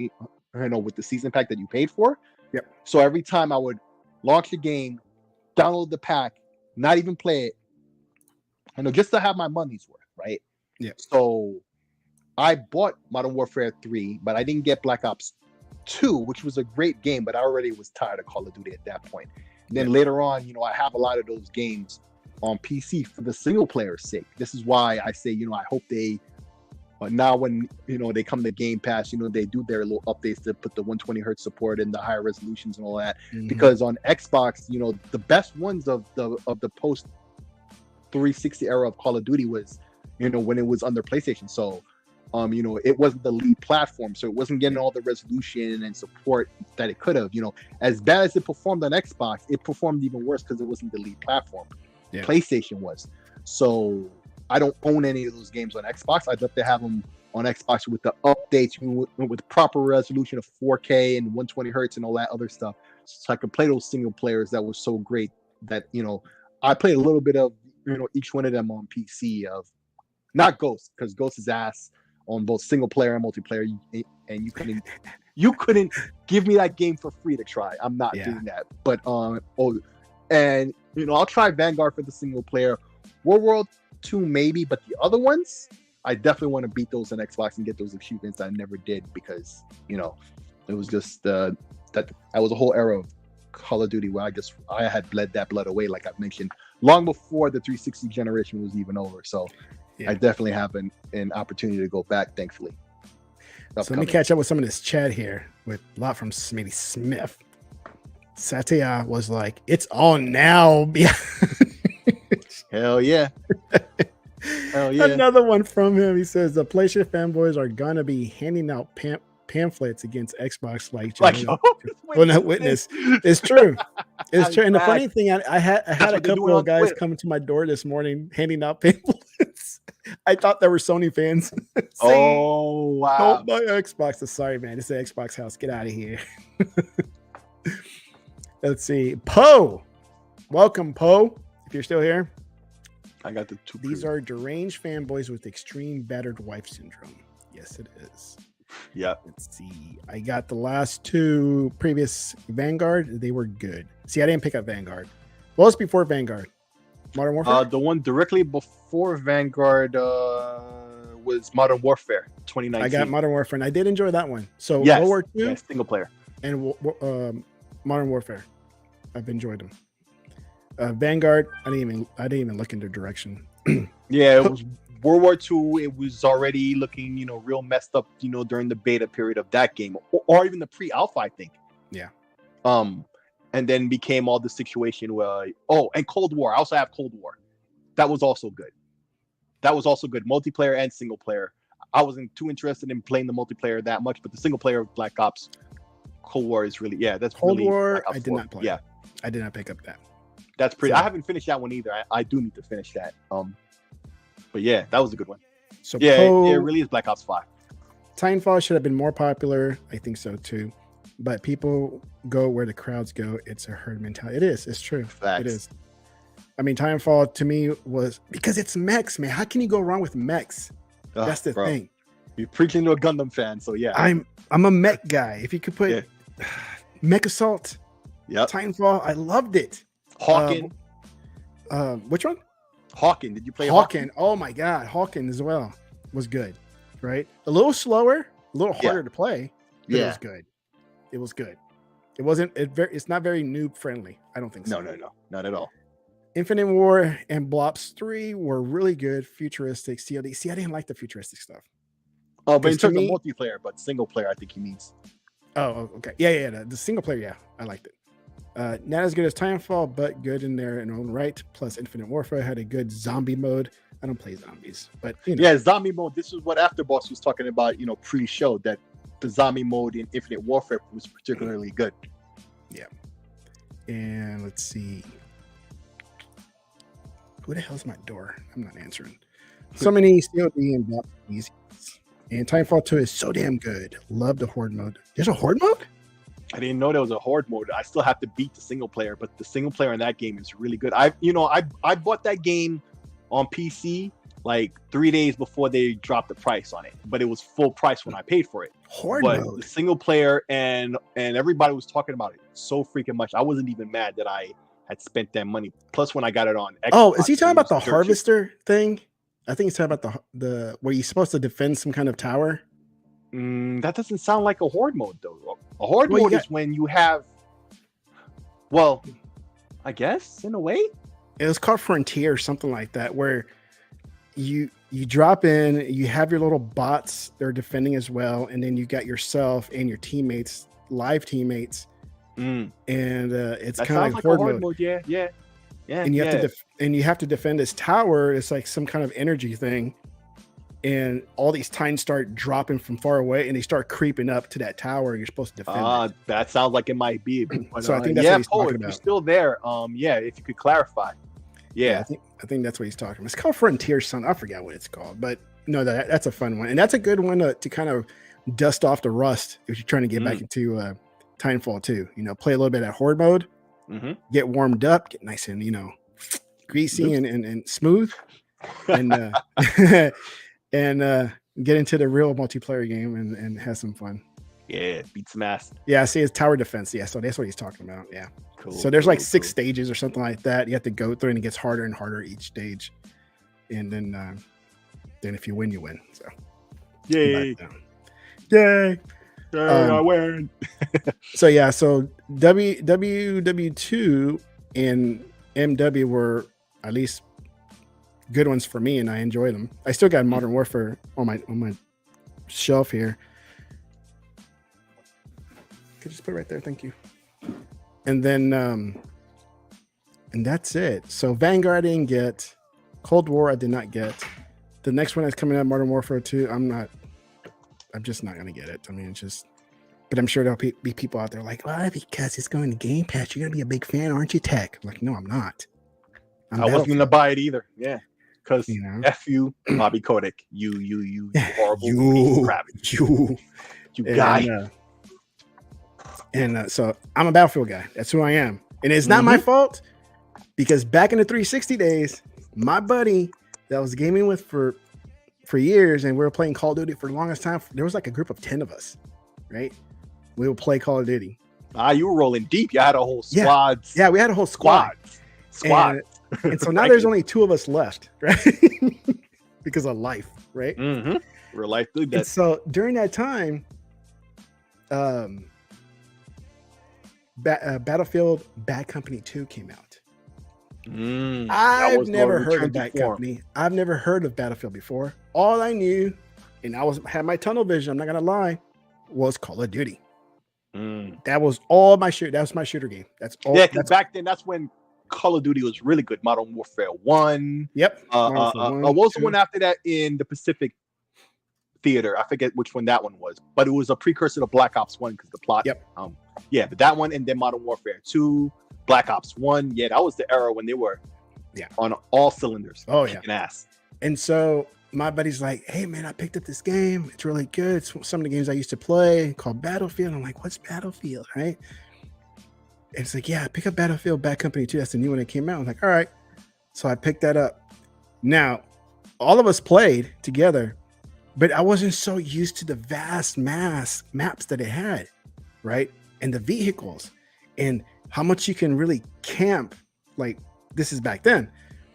B: with the season pack that you paid for.
A: Yep.
B: So every time I would launch the game, download the pack, not even play it, just to have my money's worth, right?
A: Yeah.
B: So I bought Modern Warfare 3, but I didn't get Black Ops 2, which was a great game, but I already was tired of Call of Duty at that point. And then later on, I have a lot of those games on PC for the single player sake. This is why I say, I hope they, now when, they come to Game Pass, they do their little updates to put the 120 hertz support and the higher resolutions and all that.
A: Mhm.
B: Because on Xbox, the best ones of the post 360 era of Call of Duty was, when it was under PlayStation. So, it wasn't the lead platform, so it wasn't getting all the resolution and support that it could have. As bad as it performed on Xbox, it performed even worse because it wasn't the lead platform.
A: Yeah.
B: PlayStation was. So I don't own any of those games on Xbox. I'd love to have them on Xbox with the updates, with proper resolution of 4K and 120 hertz and all that other stuff, so I could play those single players that were so great that I played a little bit of each one of them on PC. Of not Ghost, because Ghost is ass on both single player and multiplayer, and you couldn't give me that game for free to try. I'm not doing that. But I'll try Vanguard for the single player. World 2 maybe, but the other ones I definitely want to beat those on Xbox and get those achievements I never did, because it was just that was a whole era of Call of Duty where I had bled that blood away, like I've mentioned, long before the 360 generation was even over. So I definitely have an opportunity to go back, thankfully.
A: So let me catch up with some of this chat here with a lot from Smitty Smith. Satya was like, "It's on now."
B: Hell yeah. Hell yeah.
A: Another one from him. He says the PlayStation fanboys are gonna be handing out pamphlets against Xbox like will not witness. It's true. It's true. And the funny thing, I had a couple of guys coming to my door this morning handing out pamphlets. I thought they were Sony fans.
B: Oh wow.
A: Don't buy Xbox. Sorry, man. It's the Xbox house. Get out of here. Let's see. Poe. Welcome, Poe. If you're still here.
B: I got the two.
A: These are deranged fanboys with extreme battered wife syndrome. Yes, it is.
B: Yeah.
A: Let's see. I got the last two previous Vanguard. They were good. See, I didn't pick up Vanguard. What was before Vanguard? Modern Warfare?
B: The one directly before Vanguard was Modern Warfare 2019.
A: I got Modern Warfare, and I did enjoy that one. So
B: yes.
A: World War II,
B: yes, single player,
A: and Modern Warfare. I've enjoyed them. Vanguard, I didn't even look in their direction.
B: Yeah, it was World War II. It was already looking, real messed up, during the beta period of that game, or even the pre-alpha, I think.
A: Yeah.
B: And then became all the situation where, and Cold War. I also have Cold War. That was also good. Multiplayer and single player. I wasn't too interested in playing the multiplayer that much, but the single player of Black Ops Cold War is really, that's
A: Cold
B: really
A: War. I did not play.
B: Yeah.
A: I did not pick up that.
B: That's pretty. I haven't finished that one either. I do need to finish that. But yeah, that was a good one.
A: So
B: yeah, it really is Black Ops 5.
A: Titanfall should have been more popular. I think so too. But people go where the crowds go. It's a herd mentality. It is. It's true.
B: Facts.
A: It is. I mean, Titanfall to me was because it's mechs, man. How can you go wrong with mechs? That's the thing.
B: You're preaching to a Gundam fan, so yeah.
A: I'm a mech guy. If you could put Mech Assault, Titanfall, I loved it.
B: Hawken.
A: Which one?
B: Hawken. Did you play
A: Hawken? Oh my god, Hawken as well was good. Right? A little slower, a little harder to play. But it was good. It was good. It wasn't. It's not very noob friendly. I don't think so.
B: No, not at all.
A: Infinite War and Blops 3 were really good. Futuristic COD. See, I didn't like the futuristic stuff.
B: Oh, but in terms of multiplayer, but single player, I think he means.
A: Oh, okay. Yeah. The single player, I liked it. Not as good as Titanfall, but good in their own right. Plus, Infinite Warfare had a good zombie mode. I don't play zombies, but
B: yeah, zombie mode. This is what Afterboss was talking about. Pre-show that the zombie mode in Infinite Warfare was particularly good.
A: Yeah. And let's see. Who the hell's my door? I'm not answering. So many COD and Blops easy. And Titanfall 2 is so damn good. Love the horde mode. There's a horde mode?
B: I didn't know there was a horde mode. I still have to beat the single player, but the single player in that game is really good. I bought that game on PC like 3 days before they dropped the price on it, but it was full price when I paid for it.
A: Horde
B: But
A: mode.
B: the single player and everybody was talking about it so freaking much. I wasn't even mad that I had spent that money. Plus, when I got it on Xbox,
A: Oh, is he talking
B: it
A: about the
B: was dirt cheap.
A: harvester thing? I think he's talking about the where you're supposed to defend some kind of tower.
B: That doesn't sound like a horde mode though. A horde
A: Well, you
B: mode
A: got-
B: is when you have, well, I guess in a way.
A: It was called Frontier or something like that, where you drop in, you have your little bots they're defending as well, and then you got yourself and your teammates, live teammates, and it's
B: That
A: kind of
B: sounds
A: like
B: like a
A: horde
B: horde
A: mode.
B: mode. Yeah.
A: And you have to defend this tower. It's like some kind of energy thing, and all these titans start dropping from far away, and they start creeping up to that tower. You're supposed to defend it.
B: That sounds like it might be. But,
A: So I think that's what he's
B: Poe,
A: talking
B: if you're
A: about.
B: still there, if you could clarify. Yeah.
A: I think that's what he's talking about. It's called Frontier Sun. I forgot what it's called, but no, that's a fun one, and that's a good one to kind of dust off the rust if you're trying to get back into Titanfall 2. Play a little bit of horde mode, get warmed up, get nice and greasy and smooth, and and get into the real multiplayer game and have some fun.
B: Yeah, beat some ass.
A: Yeah, I see it's tower defense. Yeah, so that's what he's talking about. Yeah.
B: Cool.
A: So there's like 6 stages or something like that. You have to go through, and it gets harder and harder each stage. And then if you win, you win. So
B: Yay!
A: Yay!
B: I win.
A: So yeah, so WW2 and MW were at least good ones for me, and I enjoy them. I still got Modern Warfare on my shelf here. Could just put it right there, thank you. And then and that's it. So Vanguard I didn't get. Cold War I did not get. The next one that's coming out, Modern Warfare 2, I'm just not gonna get it. I mean, it's just, but I'm sure there'll be people out there like, well, because it's going to Game Pass, you're gonna be a big fan, aren't you, Tech? I'm like, no, I'm not.
B: I wasn't gonna buy it either. Yeah, because F you, Bobby Kotick, you horrible piece of crap. You guy.
A: So I'm a Battlefield guy. That's who I am, and it's not my fault, because back in the 360 days, my buddy that I was gaming with for years, and we were playing Call of Duty for the longest time. There was like a group of 10 of us, right? We would play Call of Duty.
B: You were rolling deep. You had a whole squad.
A: Yeah, we had a whole squad. And so now there's only 2 of us left, right? Because of life, right?
B: Real life did that.
A: And so during that time, Battlefield Bad Company 2 came out. I've never heard of Bad Company. I've never heard of Battlefield before. All I knew, and I had my tunnel vision, I'm not gonna lie, was Call of Duty. That was all my shoot. That was my shooter game. That's all.
B: Yeah, because back then that's when Call of Duty was really good. Modern Warfare 1.
A: Yep.
B: What was the one after that in the Pacific Theater? I forget which one that one was, but it was a precursor to Black Ops 1 because the plot.
A: Yep.
B: But that one, and then Modern Warfare 2, Black Ops 1. Yeah, that was the era when they were on all cylinders.
A: Oh yeah.
B: Ass.
A: And so my buddy's like, hey man, I picked up this game. It's really good. It's some of the games I used to play called Battlefield. I'm like, what's Battlefield? Right. And it's like, yeah, pick up Battlefield Bad Company 2. That's the new one that came out. I'm like, all right. So I picked that up. Now, all of us played together, but I wasn't so used to the vast maps that it had, right? And the vehicles and how much you can really camp. Like, this is back then.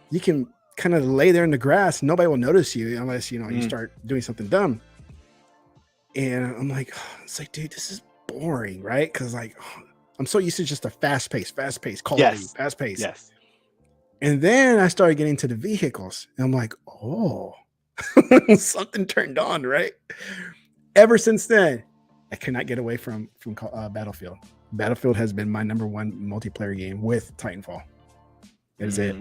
A: You can kind of lay there in the grass. Nobody will notice you unless, you start doing something dumb. And I'm like, it's like, dude, this is boring, right? Because I'm so used to just a fast pace, Call of Duty, fast pace.
B: Yes.
A: And then I started getting to the vehicles, and I'm like, oh, something turned on, right? Ever since then, I cannot get away from Battlefield. Battlefield has been my number one multiplayer game with Titanfall. That is it,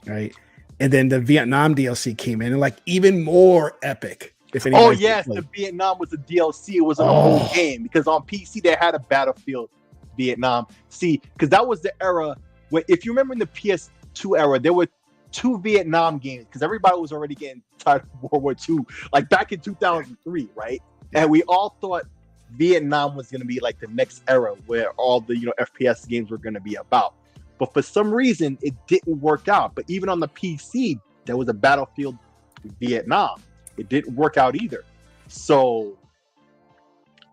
A: right? And then the Vietnam DLC came in, and like even more epic.
B: Oh yes, the Vietnam was a DLC. It wasn't a whole game, because on PC they had a Battlefield Vietnam. See, because that was the era where, if you remember in the PS2 era, there were 2 Vietnam games, because everybody was already getting tired of World War II, like back in 2003, right? And we all thought Vietnam was going to be like the next era where all the FPS games were going to be about. But for some reason, it didn't work out. But even on the PC, there was a Battlefield Vietnam. It didn't work out either. So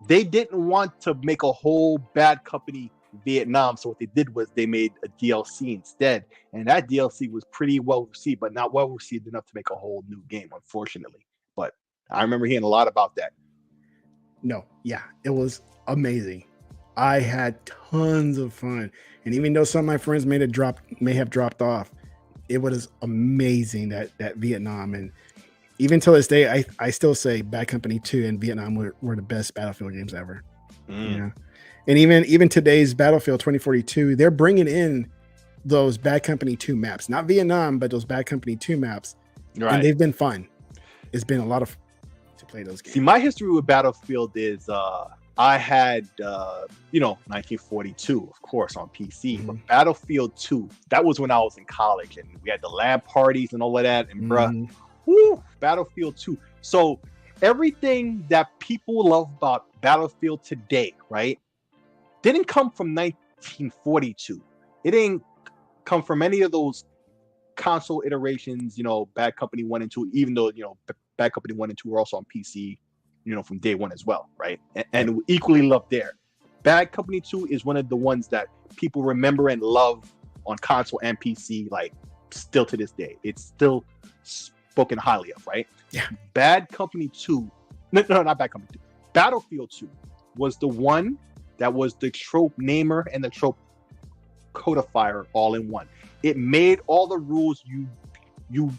B: they didn't want to make a whole Bad Company Vietnam. So what they did was they made a DLC instead. And that DLC was pretty well received, but not well received enough to make a whole new game, unfortunately. But I remember hearing a lot about that.
A: No, yeah, it was amazing. I had tons of fun. And even though some of my friends may have dropped off, it was amazing that Vietnam. And even till this day, I still say Bad Company 2 and Vietnam were the best Battlefield games ever. You know? And even today's Battlefield 2042, they're bringing in those Bad Company 2 maps, not Vietnam, but those Bad Company 2 maps. Right. And they've been fun. It's been a lot of fun to play those games.
B: See, my history with Battlefield is I had 1942, of course, on PC. But Battlefield 2, that was when I was in college, and we had the LAN parties and all of that. And Battlefield 2. So everything that people love about Battlefield today, right, didn't come from 1942. It didn't come from any of those console iterations, Bad Company 1 and 2, even though, Bad Company 1 and 2 were also on PC, from day one as well, right? And equally loved there. Bad Company 2 is one of the ones that people remember and love on console and PC, like, still to this day. It's still spoken highly of, right?
A: Yeah.
B: Bad Company 2, no, not Bad Company 2. Battlefield 2 was the one that was the trope namer and the trope codifier all in one. It made all the rules you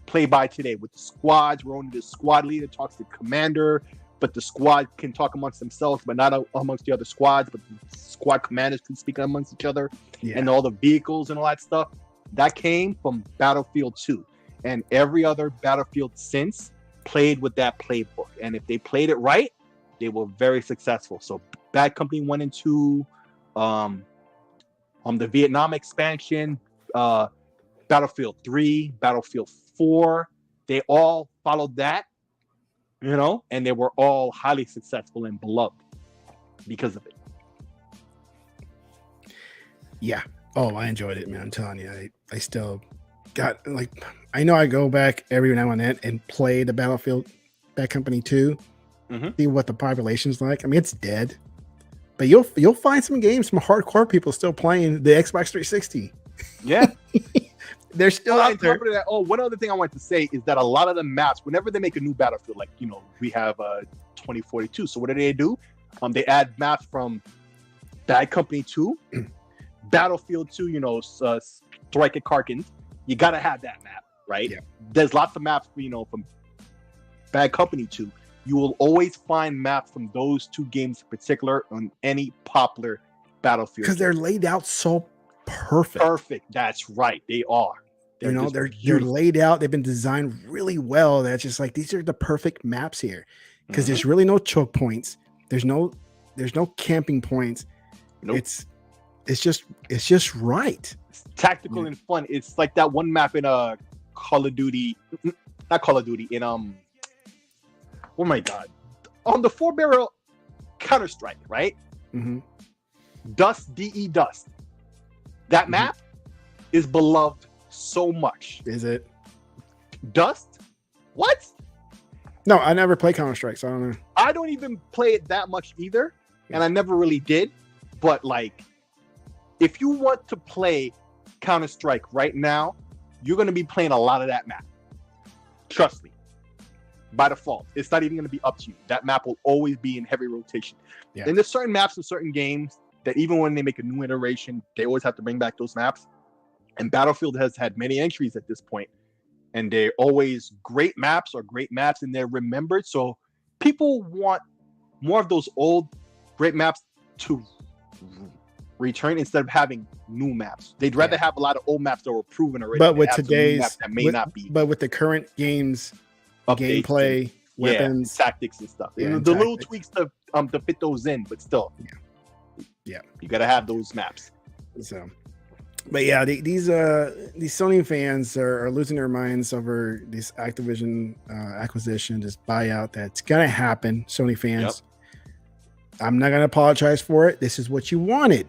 B: play by today with the squads, where only the squad leader talks to the commander, but the squad can talk amongst themselves, but not amongst the other squads, but the squad commanders can speak amongst each other, and all the vehicles and all that stuff. That came from Battlefield 2. And every other Battlefield since played with that playbook. And if they played it right, they were very successful. So Bad Company 1 and 2, the Vietnam expansion, Battlefield 3, Battlefield 4, they all followed that, and they were all highly successful and beloved because of it.
A: Yeah. Oh, I enjoyed it, man. I'm telling you, I still got, like, I know I go back every now and then and play the Battlefield Bad Company 2, see what the population's like. I mean, it's dead, but you'll find some games from hardcore people still playing the Xbox 360.
B: Yeah.
A: They're still out there.
B: That, one other thing I want to say is that a lot of the maps, whenever they make a new Battlefield, like, we have 2042. So what do? They add maps from Bad Company 2, Battlefield 2, Strike at Karkins. You got to have that map, right? Yeah. There's lots of maps, from Bad Company 2. You will always find maps from those two games in particular on any popular Battlefield.
A: Because they're laid out so perfect.
B: Perfect. That's right. They are.
A: They're laid out. They've been designed really well. That's just like, these are the perfect maps here. Because there's really no choke points. There's no camping points.
B: Nope.
A: It's just right.
B: It's tactical and fun. It's like that one map in Call of Duty, not Call of Duty, in oh my god, on the 4-barrel Counter-Strike, right? Dust, DE Dust. That map is beloved so much.
A: Is it?
B: Dust? What?
A: No, I never play Counter-Strike, so I don't know.
B: I don't even play it that much either, and I never really did. But, like, if you want to play Counter-Strike right now, you're going to be playing a lot of that map. Trust me. By default. It's not even going to be up to you. That map will always be in heavy rotation. Yeah. And there's certain maps in certain games that even when they make a new iteration, they always have to bring back those maps. And Battlefield has had many entries at this point, and they're always great maps, and they're remembered. So people want more of those old great maps to return instead of having new maps. They'd rather have a lot of old maps that were proven already.
A: But with today's
B: maps that may not be.
A: But with the current games, gameplay, weapons,
B: tactics and stuff. The little tweaks to fit those in, but still.
A: Yeah.
B: You got to have those maps.
A: So, but yeah, these Sony fans are losing their minds over this Activision acquisition, this buyout that's gonna happen. Sony fans, I'm not gonna apologize for it. This is what you wanted.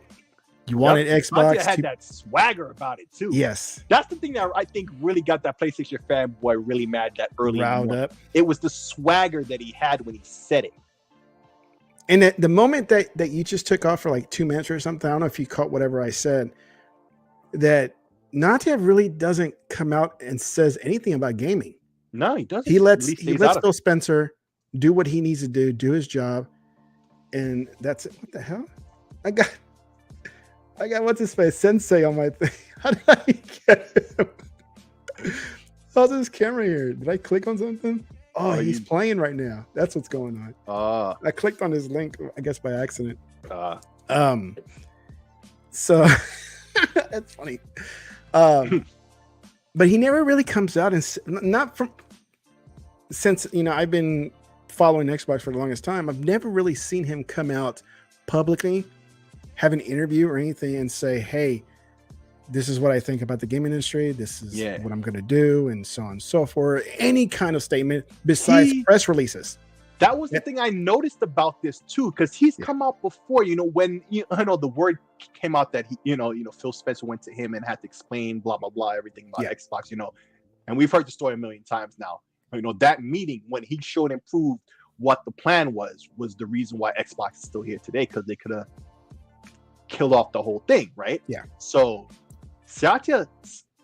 A: You wanted Xbox
B: Satya had that swagger about it too.
A: Yes.
B: That's the thing that I think really got that PlayStation fanboy really mad that early
A: riled up.
B: It was the swagger that he had when he said it.
A: And the moment that you just took off for like 2 minutes or something, I don't know if you caught whatever I said, that Natya really doesn't come out and says anything about gaming.
B: No, he doesn't.
A: He lets Phil Spencer do what he needs to do his job. And that's it. What the hell? I got what's his face? Sensei on my thing. How did I get him? How's this camera here? Did I click on something? Oh, he's playing right now. That's what's going on. I clicked on his link, I guess by accident. So that's funny. But he never really comes out and since I've been following Xbox for the longest time, I've never really seen him come out publicly, have an interview or anything and say, hey, this is what I think about the game industry. This is what I'm going to do, and so on and so forth. Any kind of statement besides press releases.
B: That was the thing I noticed about this too, because he's come out before. When the word came out that Phil Spencer went to him and had to explain blah blah blah everything about Xbox. And we've heard the story a million times now. That meeting when he showed and proved what the plan was the reason why Xbox is still here today, because they could have killed off the whole thing, right?
A: Yeah.
B: So Satya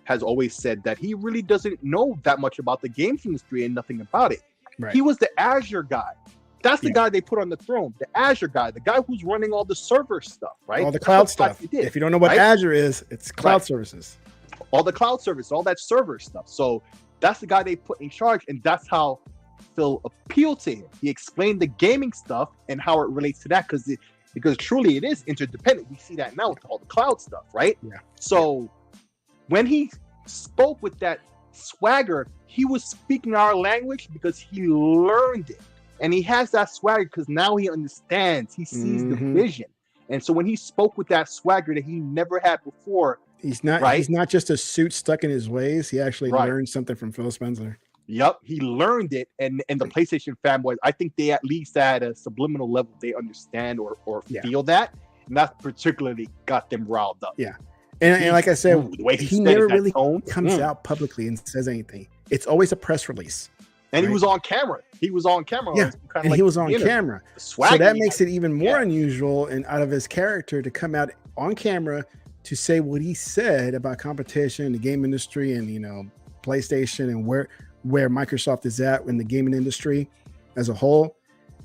B: has always said that he really doesn't know that much about the games industry and nothing about it. Right. He was the Azure guy. That's the guy they put on the throne, the Azure guy, the guy who's running all the server stuff, right?
A: All the cloud stuff. If you don't know what Azure is, it's cloud services.
B: All the cloud service, all that server stuff. So that's the guy they put in charge, and that's how Phil appealed to him. He explained the gaming stuff and how it relates to that, because truly it is interdependent. We see that now with all the cloud stuff, right?
A: Yeah.
B: So when he spoke with that swagger, he was speaking our language because he learned it. And he has that swagger because now he understands. He sees the vision. And so when he spoke with that swagger that he never had before,
A: he's not just a suit stuck in his ways. He actually learned something from Phil Spencer.
B: Yep, he learned it, and the PlayStation fanboys, I think they at least at a subliminal level they understand or feel that, and that particularly got them riled up.
A: Yeah, and like I said, the way he never really comes out publicly and says anything. It's always a press release.
B: And he was on camera. He was on camera.
A: Yeah, he was on camera. So that makes it even more unusual and out of his character to come out on camera to say what he said about competition, the game industry, and PlayStation, and where Microsoft is at in the gaming industry as a whole.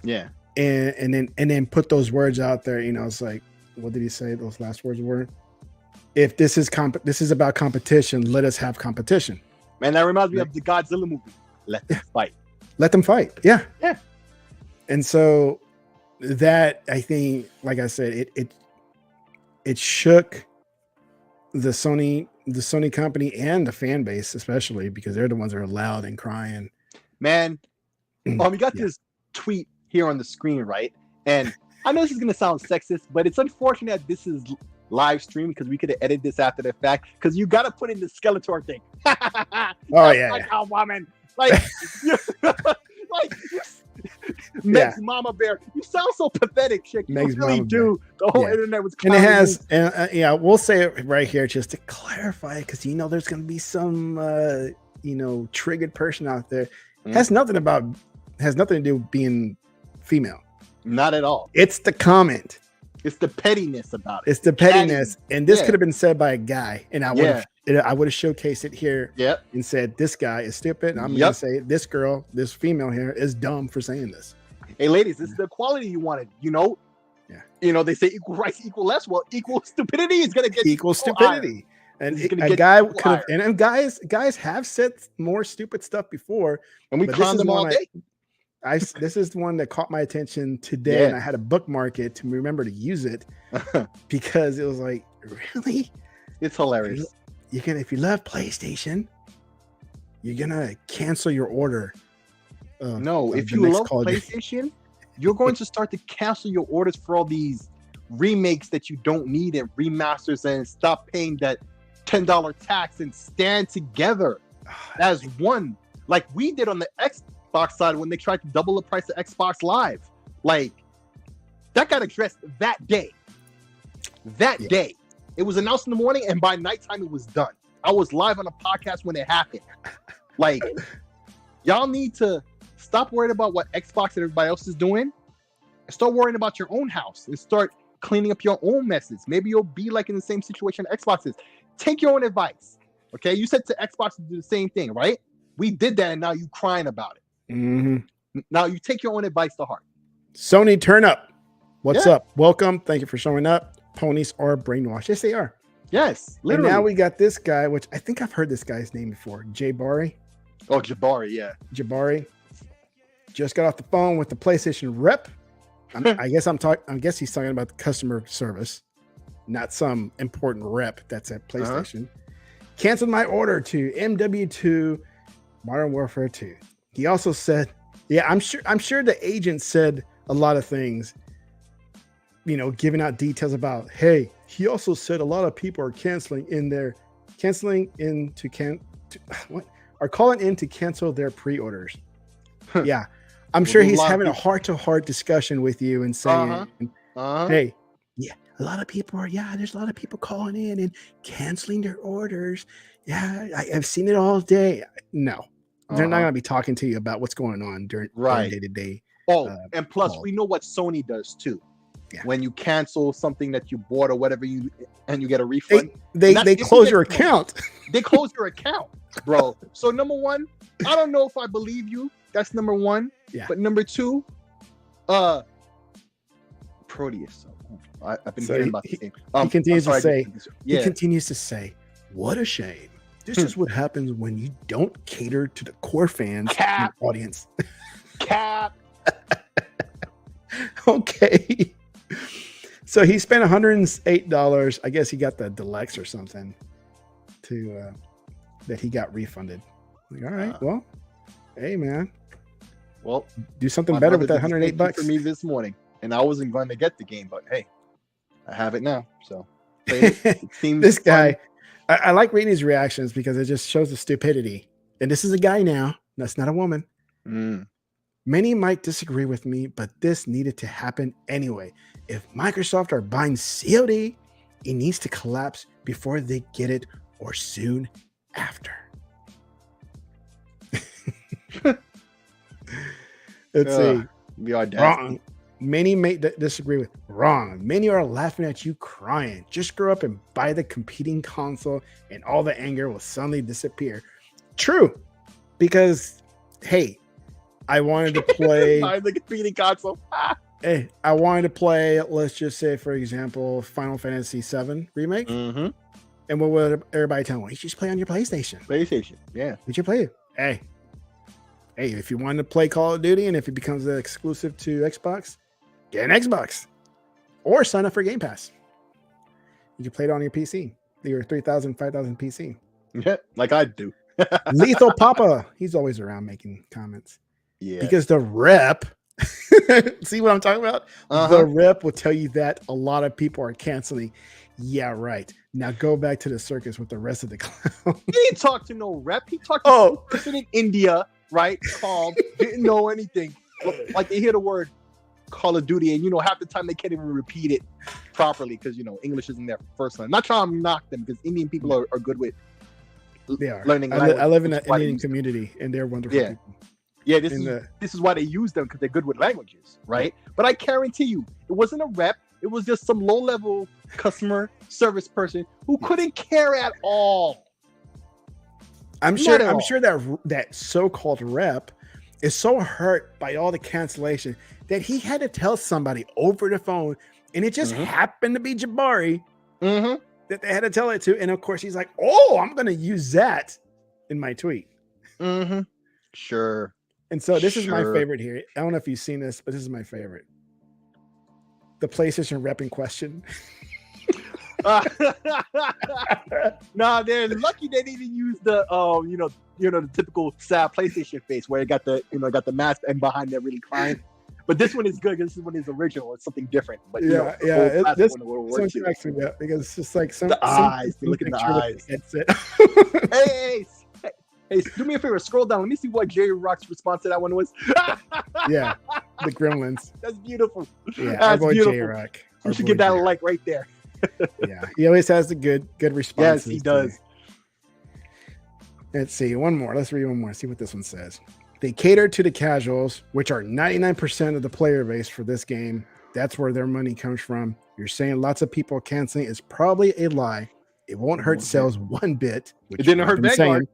B: Yeah.
A: And then put those words out there, it's like, what did he say those last words were? If this is about competition, let us have competition.
B: Man, that reminds me of the Godzilla movie. Let them fight.
A: Let them fight. Yeah.
B: Yeah.
A: And so that, I think, like I said, it shook the Sony company and the fan base, especially because they're the ones that are loud and crying.
B: Man, you got this tweet here on the screen, right? And I know this is going to sound sexist, but it's unfortunate that this is live stream because we could have edited this after the fact, because you got to put in the Skeletor thing. Oh, woman. Meg's Mama Bear. You sound so pathetic, chick. You really do. The whole internet was
A: clowning. And it has, we'll say it right here just to clarify, because there's going to be some triggered person out there. Has nothing to do with being female.
B: Not at all.
A: It's the comment.
B: It's the pettiness about it.
A: It's the pettiness, and this could have been said by a guy, and I would have showcased it here. And said this guy is stupid. And I'm gonna say this girl, this female here, is dumb for saying this.
B: Hey, ladies, this is the equality you wanted. They say equal rights, equal less. Well, equal stupidity is gonna get
A: equal stupidity. And a guy could have, and guys have said more stupid stuff before,
B: and we clown them all day.
A: This is the one that caught my attention today, and I had to bookmark it to remember to use it because it was like, really?
B: It's hilarious.
A: If you love PlayStation, you're gonna cancel your order.
B: No, if you love PlayStation, you're going to start to cancel your orders for all these remakes that you don't need and remasters, and stop paying that $10 tax and stand together as one, like we did on the Xbox side when they tried to double the price of Xbox Live. Like, that got addressed that day. It was announced in the morning, and by nighttime it was done. I was live on a podcast when it happened. Like, y'all need to stop worrying about what Xbox and everybody else is doing, and start worrying about your own house and start cleaning up your own messes. Maybe you'll be like in the same situation Xbox is. Take your own advice. Okay, you said to Xbox to do the same thing, right? We did that, and now you crying about it.
A: Mm-hmm.
B: Now you take your own advice to heart.
A: Sony, turn up. What's up? Welcome. Thank you for showing up. Ponies are brainwashed. Yes, they are.
B: Yes, literally.
A: And now we got this guy, which I think I've heard this guy's name before. Jabari.
B: Oh, Jabari, yeah.
A: Jabari just got off the phone with the PlayStation rep. I guess he's talking about the customer service, not some important rep that's at PlayStation. Canceled my order to MW2 Modern Warfare 2. He also said, yeah, I'm sure the agent said a lot of things, you know, giving out details about, hey, he also said a lot of people are calling in to cancel their pre-orders. Yeah. I'm sure he's having a heart-to-heart discussion with you and saying, hey, yeah, there's a lot of people calling in and canceling their orders. Yeah, I've seen it all day. No, they're not going to be talking to you about what's going on during day-to-day.
B: Oh, and plus, we know what Sony does too. Yeah. When you cancel something that you bought or whatever you get a refund,
A: they close your account.
B: They close your account, bro. So number one, I don't know if I believe you. That's number one. Yeah. But number two, Proteus. I've been hearing about this game.
A: He continues to say, "What a shame. This is what happens when you don't cater to the core fans and audience."
B: Cap.
A: Okay. So he spent $108. I guess he got the deluxe or something that he got refunded. Like, all right, well, hey man.
B: Well,
A: do something better with that $108
B: for me this morning. And I wasn't going to get the game, but hey, I have it now. So it seems
A: this guy, I like reading his reactions because it just shows the stupidity. And this is a guy now. That's not a woman. Many might disagree with me, but this needed to happen anyway. If Microsoft are buying COD, it needs to collapse before they get it or soon after. Let's see.
B: The audacity.
A: Wrong. Many may disagree with. Wrong. Many are laughing at you crying. Just grow up and buy the competing console and all the anger will suddenly disappear. True. Because, hey, I wanted to play
B: buy the competing console.
A: Hey, I wanted to play, let's just say, for example, Final Fantasy VII Remake. And what would everybody tell me? You should just play on your PlayStation.
B: Yeah.
A: Did you play it? Hey, if you want to play Call of Duty and if it becomes exclusive to Xbox, get an Xbox or sign up for Game Pass. You can play it on your PC, your 3,000, 5,000 PC.
B: Yeah, like I do.
A: Lethal Papa, he's always around making comments.
B: Yeah,
A: because the rep, see what I'm talking about? The rep will tell you that a lot of people are canceling. Yeah, right. Now go back to the circus with the rest of the clown.
B: He didn't talk to no rep. He talked to a person in India, right? Called, didn't know anything. Like they hear the word Call of Duty, and half the time they can't even repeat it properly because English isn't their first language. Not trying to knock them because Indian people are good with learning language.
A: I live in an Indian community, and they're wonderful people.
B: Yeah, this is why they use them, because they're good with languages, right? But I guarantee you, it wasn't a rep. It was just some low-level customer service person who couldn't care at all.
A: I'm sure that so-called rep is so hurt by all the cancellation that he had to tell somebody over the phone, and it just happened to be Jabari that they had to tell it to. And of course, he's like, "Oh, I'm going to use that in my tweet."
B: Sure.
A: And so this is my favorite here. I don't know if you've seen this, but this is my favorite. The PlayStation rep in question.
B: No, they're lucky they didn't use the the typical sad PlayStation face where it got the got the mask and behind there really crying. But this one is good. This one is original. It's something different. But
A: this one cracks me up because it's just like
B: the eyes. Look at the eyes. Hey, do me a favor. Scroll down. Let me see what J-Rock's response to that one was.
A: Yeah, the Gremlins.
B: That's beautiful.
A: Yeah,
B: that's beautiful.
A: J-Rock.
B: You should get that like right there.
A: Yeah, he always has the good responses.
B: Yes, he does.
A: Let's see one more. Let's read one more. See what this one says. They cater to the casuals, which are 99% of the player base for this game. That's where their money comes from. You're saying lots of people canceling is probably a lie. It won't hurt sales one bit.
B: It didn't hurt Vanguard.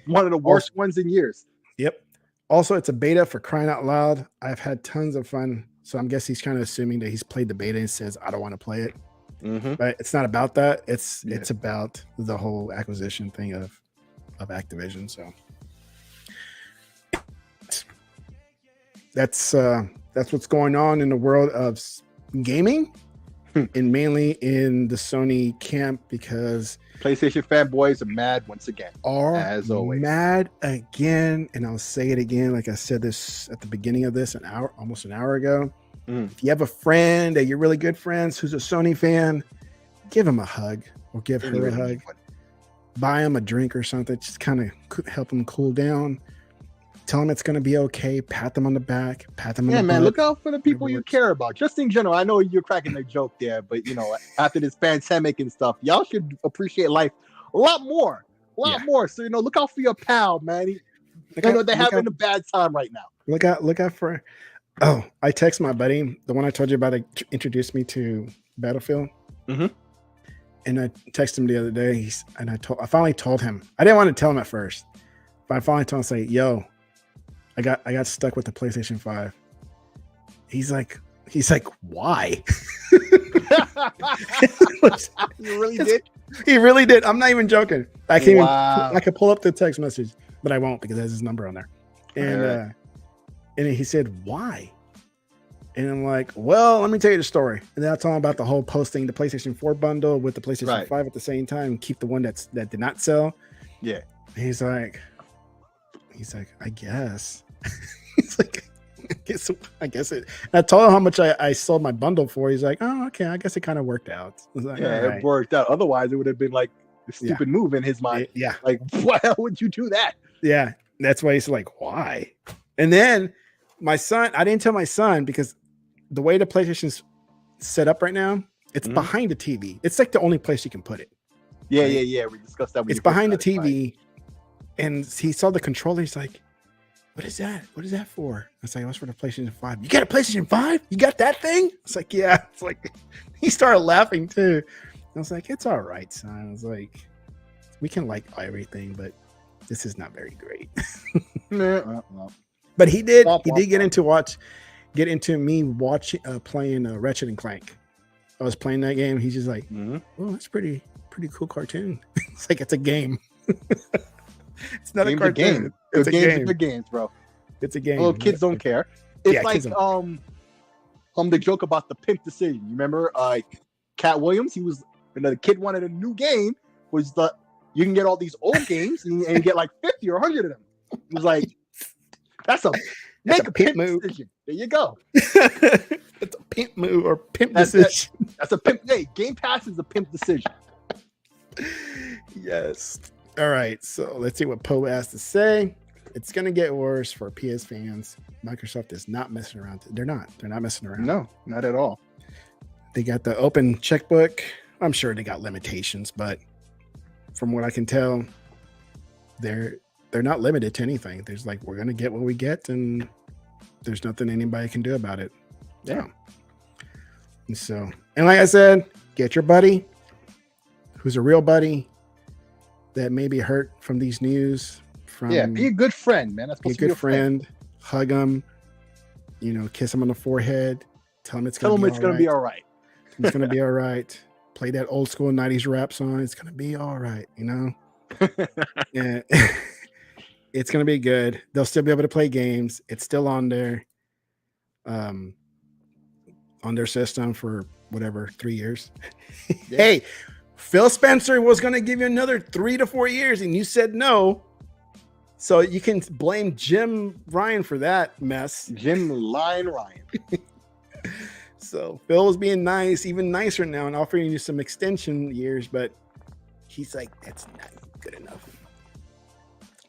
B: One of the worst ones in years.
A: Yep. Also, it's a beta for crying out loud. I've had tons of fun. So I'm guessing he's kind of assuming that he's played the beta and says, I don't want to play it. But it's not about that. It's about the whole acquisition thing of Activision. So that's what's going on in the world of gaming and mainly in the Sony camp, because
B: PlayStation fanboys are mad once again. As always.
A: Mad again. And I'll say it again, like I said this at the beginning of this almost an hour ago. If you have a friend that you're really good friends who's a Sony fan, give him a hug or give her a hug. Buy him a drink or something. Just kind of help him cool down. Tell them it's going to be okay. Pat them on the back. Pat them on the butt.
B: Look out for the people you care about. Just in general, I know you're cracking a joke there, but after this pandemic and stuff, y'all should appreciate life a lot more. More. So look out for your pal, man. They're having a bad time right now.
A: Look out for. Oh, I text my buddy, the one I told you about, introduced me to Battlefield. And I texted him the other day, I finally told him. I didn't want to tell him at first, but I finally told him, say, yo, I got stuck with the PlayStation 5. He's like, why?
B: You really did?
A: He really did. I'm not even joking. I can't I could pull up the text message, but I won't because it has his number on there. And and he said, why? And I'm like, well, let me tell you the story. And then I told him about the whole posting the PlayStation 4 bundle with the PlayStation 5 at the same time and keep the one that did not sell.
B: Yeah.
A: And he's like, I guess. He's like, I guess it. And I told him how much I sold my bundle for. He's like, oh, okay. I guess it kind of worked out. I was like,
B: it worked out. Otherwise, it would have been like a stupid move in his mind. Like, why would you do that?
A: Yeah. That's why he's like, why? And then my son, I didn't tell my son because the way the PlayStation's set up right now, it's behind the TV. It's like the only place you can put it.
B: Yeah. We discussed that.
A: It's behind the TV. And he saw the controller. He's like, what is that? What is that for? I was like, oh, it's for the PlayStation 5. You got a PlayStation 5? You got that thing? It's like, yeah. It's like, he started laughing too. I was like, it's all right, son. I was like, we can like everything, but this is not very great. But he did get into me watching playing Ratchet and Clank. I was playing that game. He's just like, oh, that's pretty cool cartoon. It's like, it's a game. It's not a cartoon.
B: It's a game. It's games, bro.
A: It's a game.
B: Well, kids don't care. It's like the joke about the pimp decision. You remember Cat Williams? He was the kid wanted a new game, was you can get all these old games and you get like 50 or 100 of them. It was like, that's a pimp move. Decision. There you go.
A: It's a pimp move or pimp decision.
B: That's a pimp. Hey, Game Pass is a pimp decision.
A: Yes. All right. So let's see what Poe has to say. It's going to get worse for PS fans. Microsoft is not messing around. They're not messing around.
B: No, not at all.
A: They got the open checkbook. I'm sure they got limitations, but from what I can tell, they're not limited to anything. There's like, we're going to get what we get, and there's nothing anybody can do about it.
B: Yeah.
A: And like I said, get your buddy who's a real buddy that may be hurt from these news.
B: Be a good friend, man. That's supposed to be a good friend.
A: Hug him, kiss him on the forehead. Tell him it's
B: going to be all right.
A: It's going to be all right. Play that old school 90s rap song. It's going to be all right, Yeah. It's going to be good. They'll still be able to play games. It's still on their system for whatever, 3 years. Yeah. Hey, Phil Spencer was going to give you another 3 to 4 years and you said no. So you can blame Jim Ryan for that mess.
B: Jim Ryan.
A: So Phil was being nice, even nicer now, and offering you some extension years, but he's like, that's not good enough.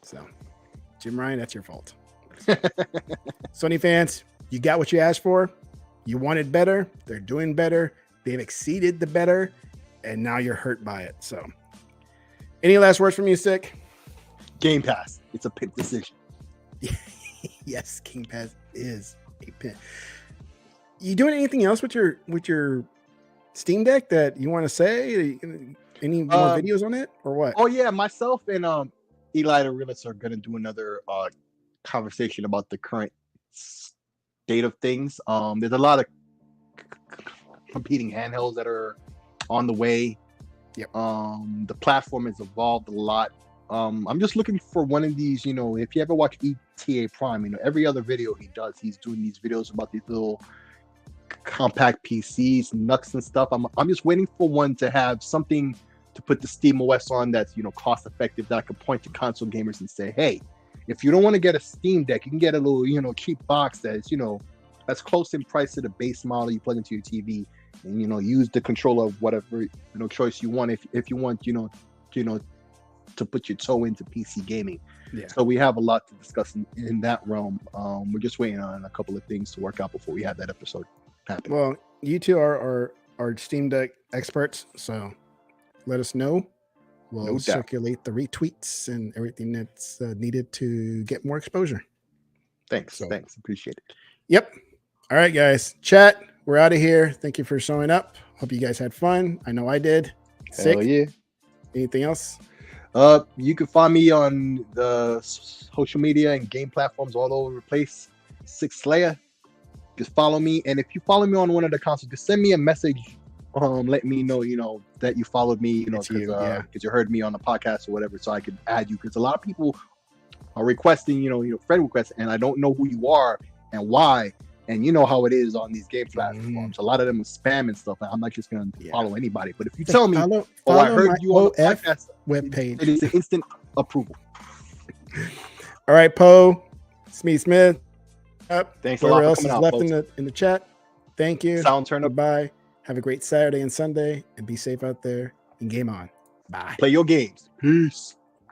A: So Jim Ryan, that's your fault. Sony fans, you got what you asked for. You wanted better. They're doing better. They've exceeded the better. and now you're hurt by it. So, any last words from you, Sick?
B: Game Pass. It's a pick decision.
A: Yes, Game Pass is a pin. You doing anything else with your Steam Deck that you want to say? Any more videos on it or what?
B: Oh yeah, myself and Eli the Realist are gonna do another conversation about the current state of things. There's a lot of competing handhelds that are on the way.
A: Yep.
B: The platform has evolved a lot. I'm just looking for one of these, if you ever watch ETA Prime, every other video he does, he's doing these videos about these little compact PCs, NUCs and stuff. I'm just waiting for one to have something to put the Steam OS on that's, cost effective, that I can point to console gamers and say, hey, if you don't want to get a Steam Deck, you can get a little, cheap box that's, that's close in price to the base model you plug into your TV, and, use the controller of whatever, choice you want. If you want, to put your toe into PC gaming.
A: Yeah.
B: So we have a lot to discuss in that realm. We're just waiting on a couple of things to work out before we have that episode happen.
A: Well, you two are Steam Deck experts, so let us know. We'll circulate the retweets and everything that's needed to get more exposure.
B: Thanks. Appreciate it.
A: Yep. All right, guys. Chat, we're out of here. Thank you for showing up. Hope you guys had fun. I know I did. Sick.
B: Hell yeah.
A: Anything else?
B: You can find me on the social media and game platforms all over the place. SIKSLAYER. Just follow me, and if you follow me on one of the consoles, just send me a message. Let me know, that you followed me, because you heard me on the podcast or whatever, so I could add you. Because a lot of people are requesting, friend requests, and I don't know who you are and why. And you know how it is on these game platforms. A lot of them are spam and stuff. And I'm not just going to follow anybody. But if you tell me, I heard you on the podcast
A: webpage,
B: it is an instant approval.
A: All right, Poe, Smith.
B: Thanks a lot.
A: Else is left in the chat. Thank you.
B: Sound turn up.
A: Bye. Have a great Saturday and Sunday, and be safe out there and game on. Bye.
B: Play your games. Peace.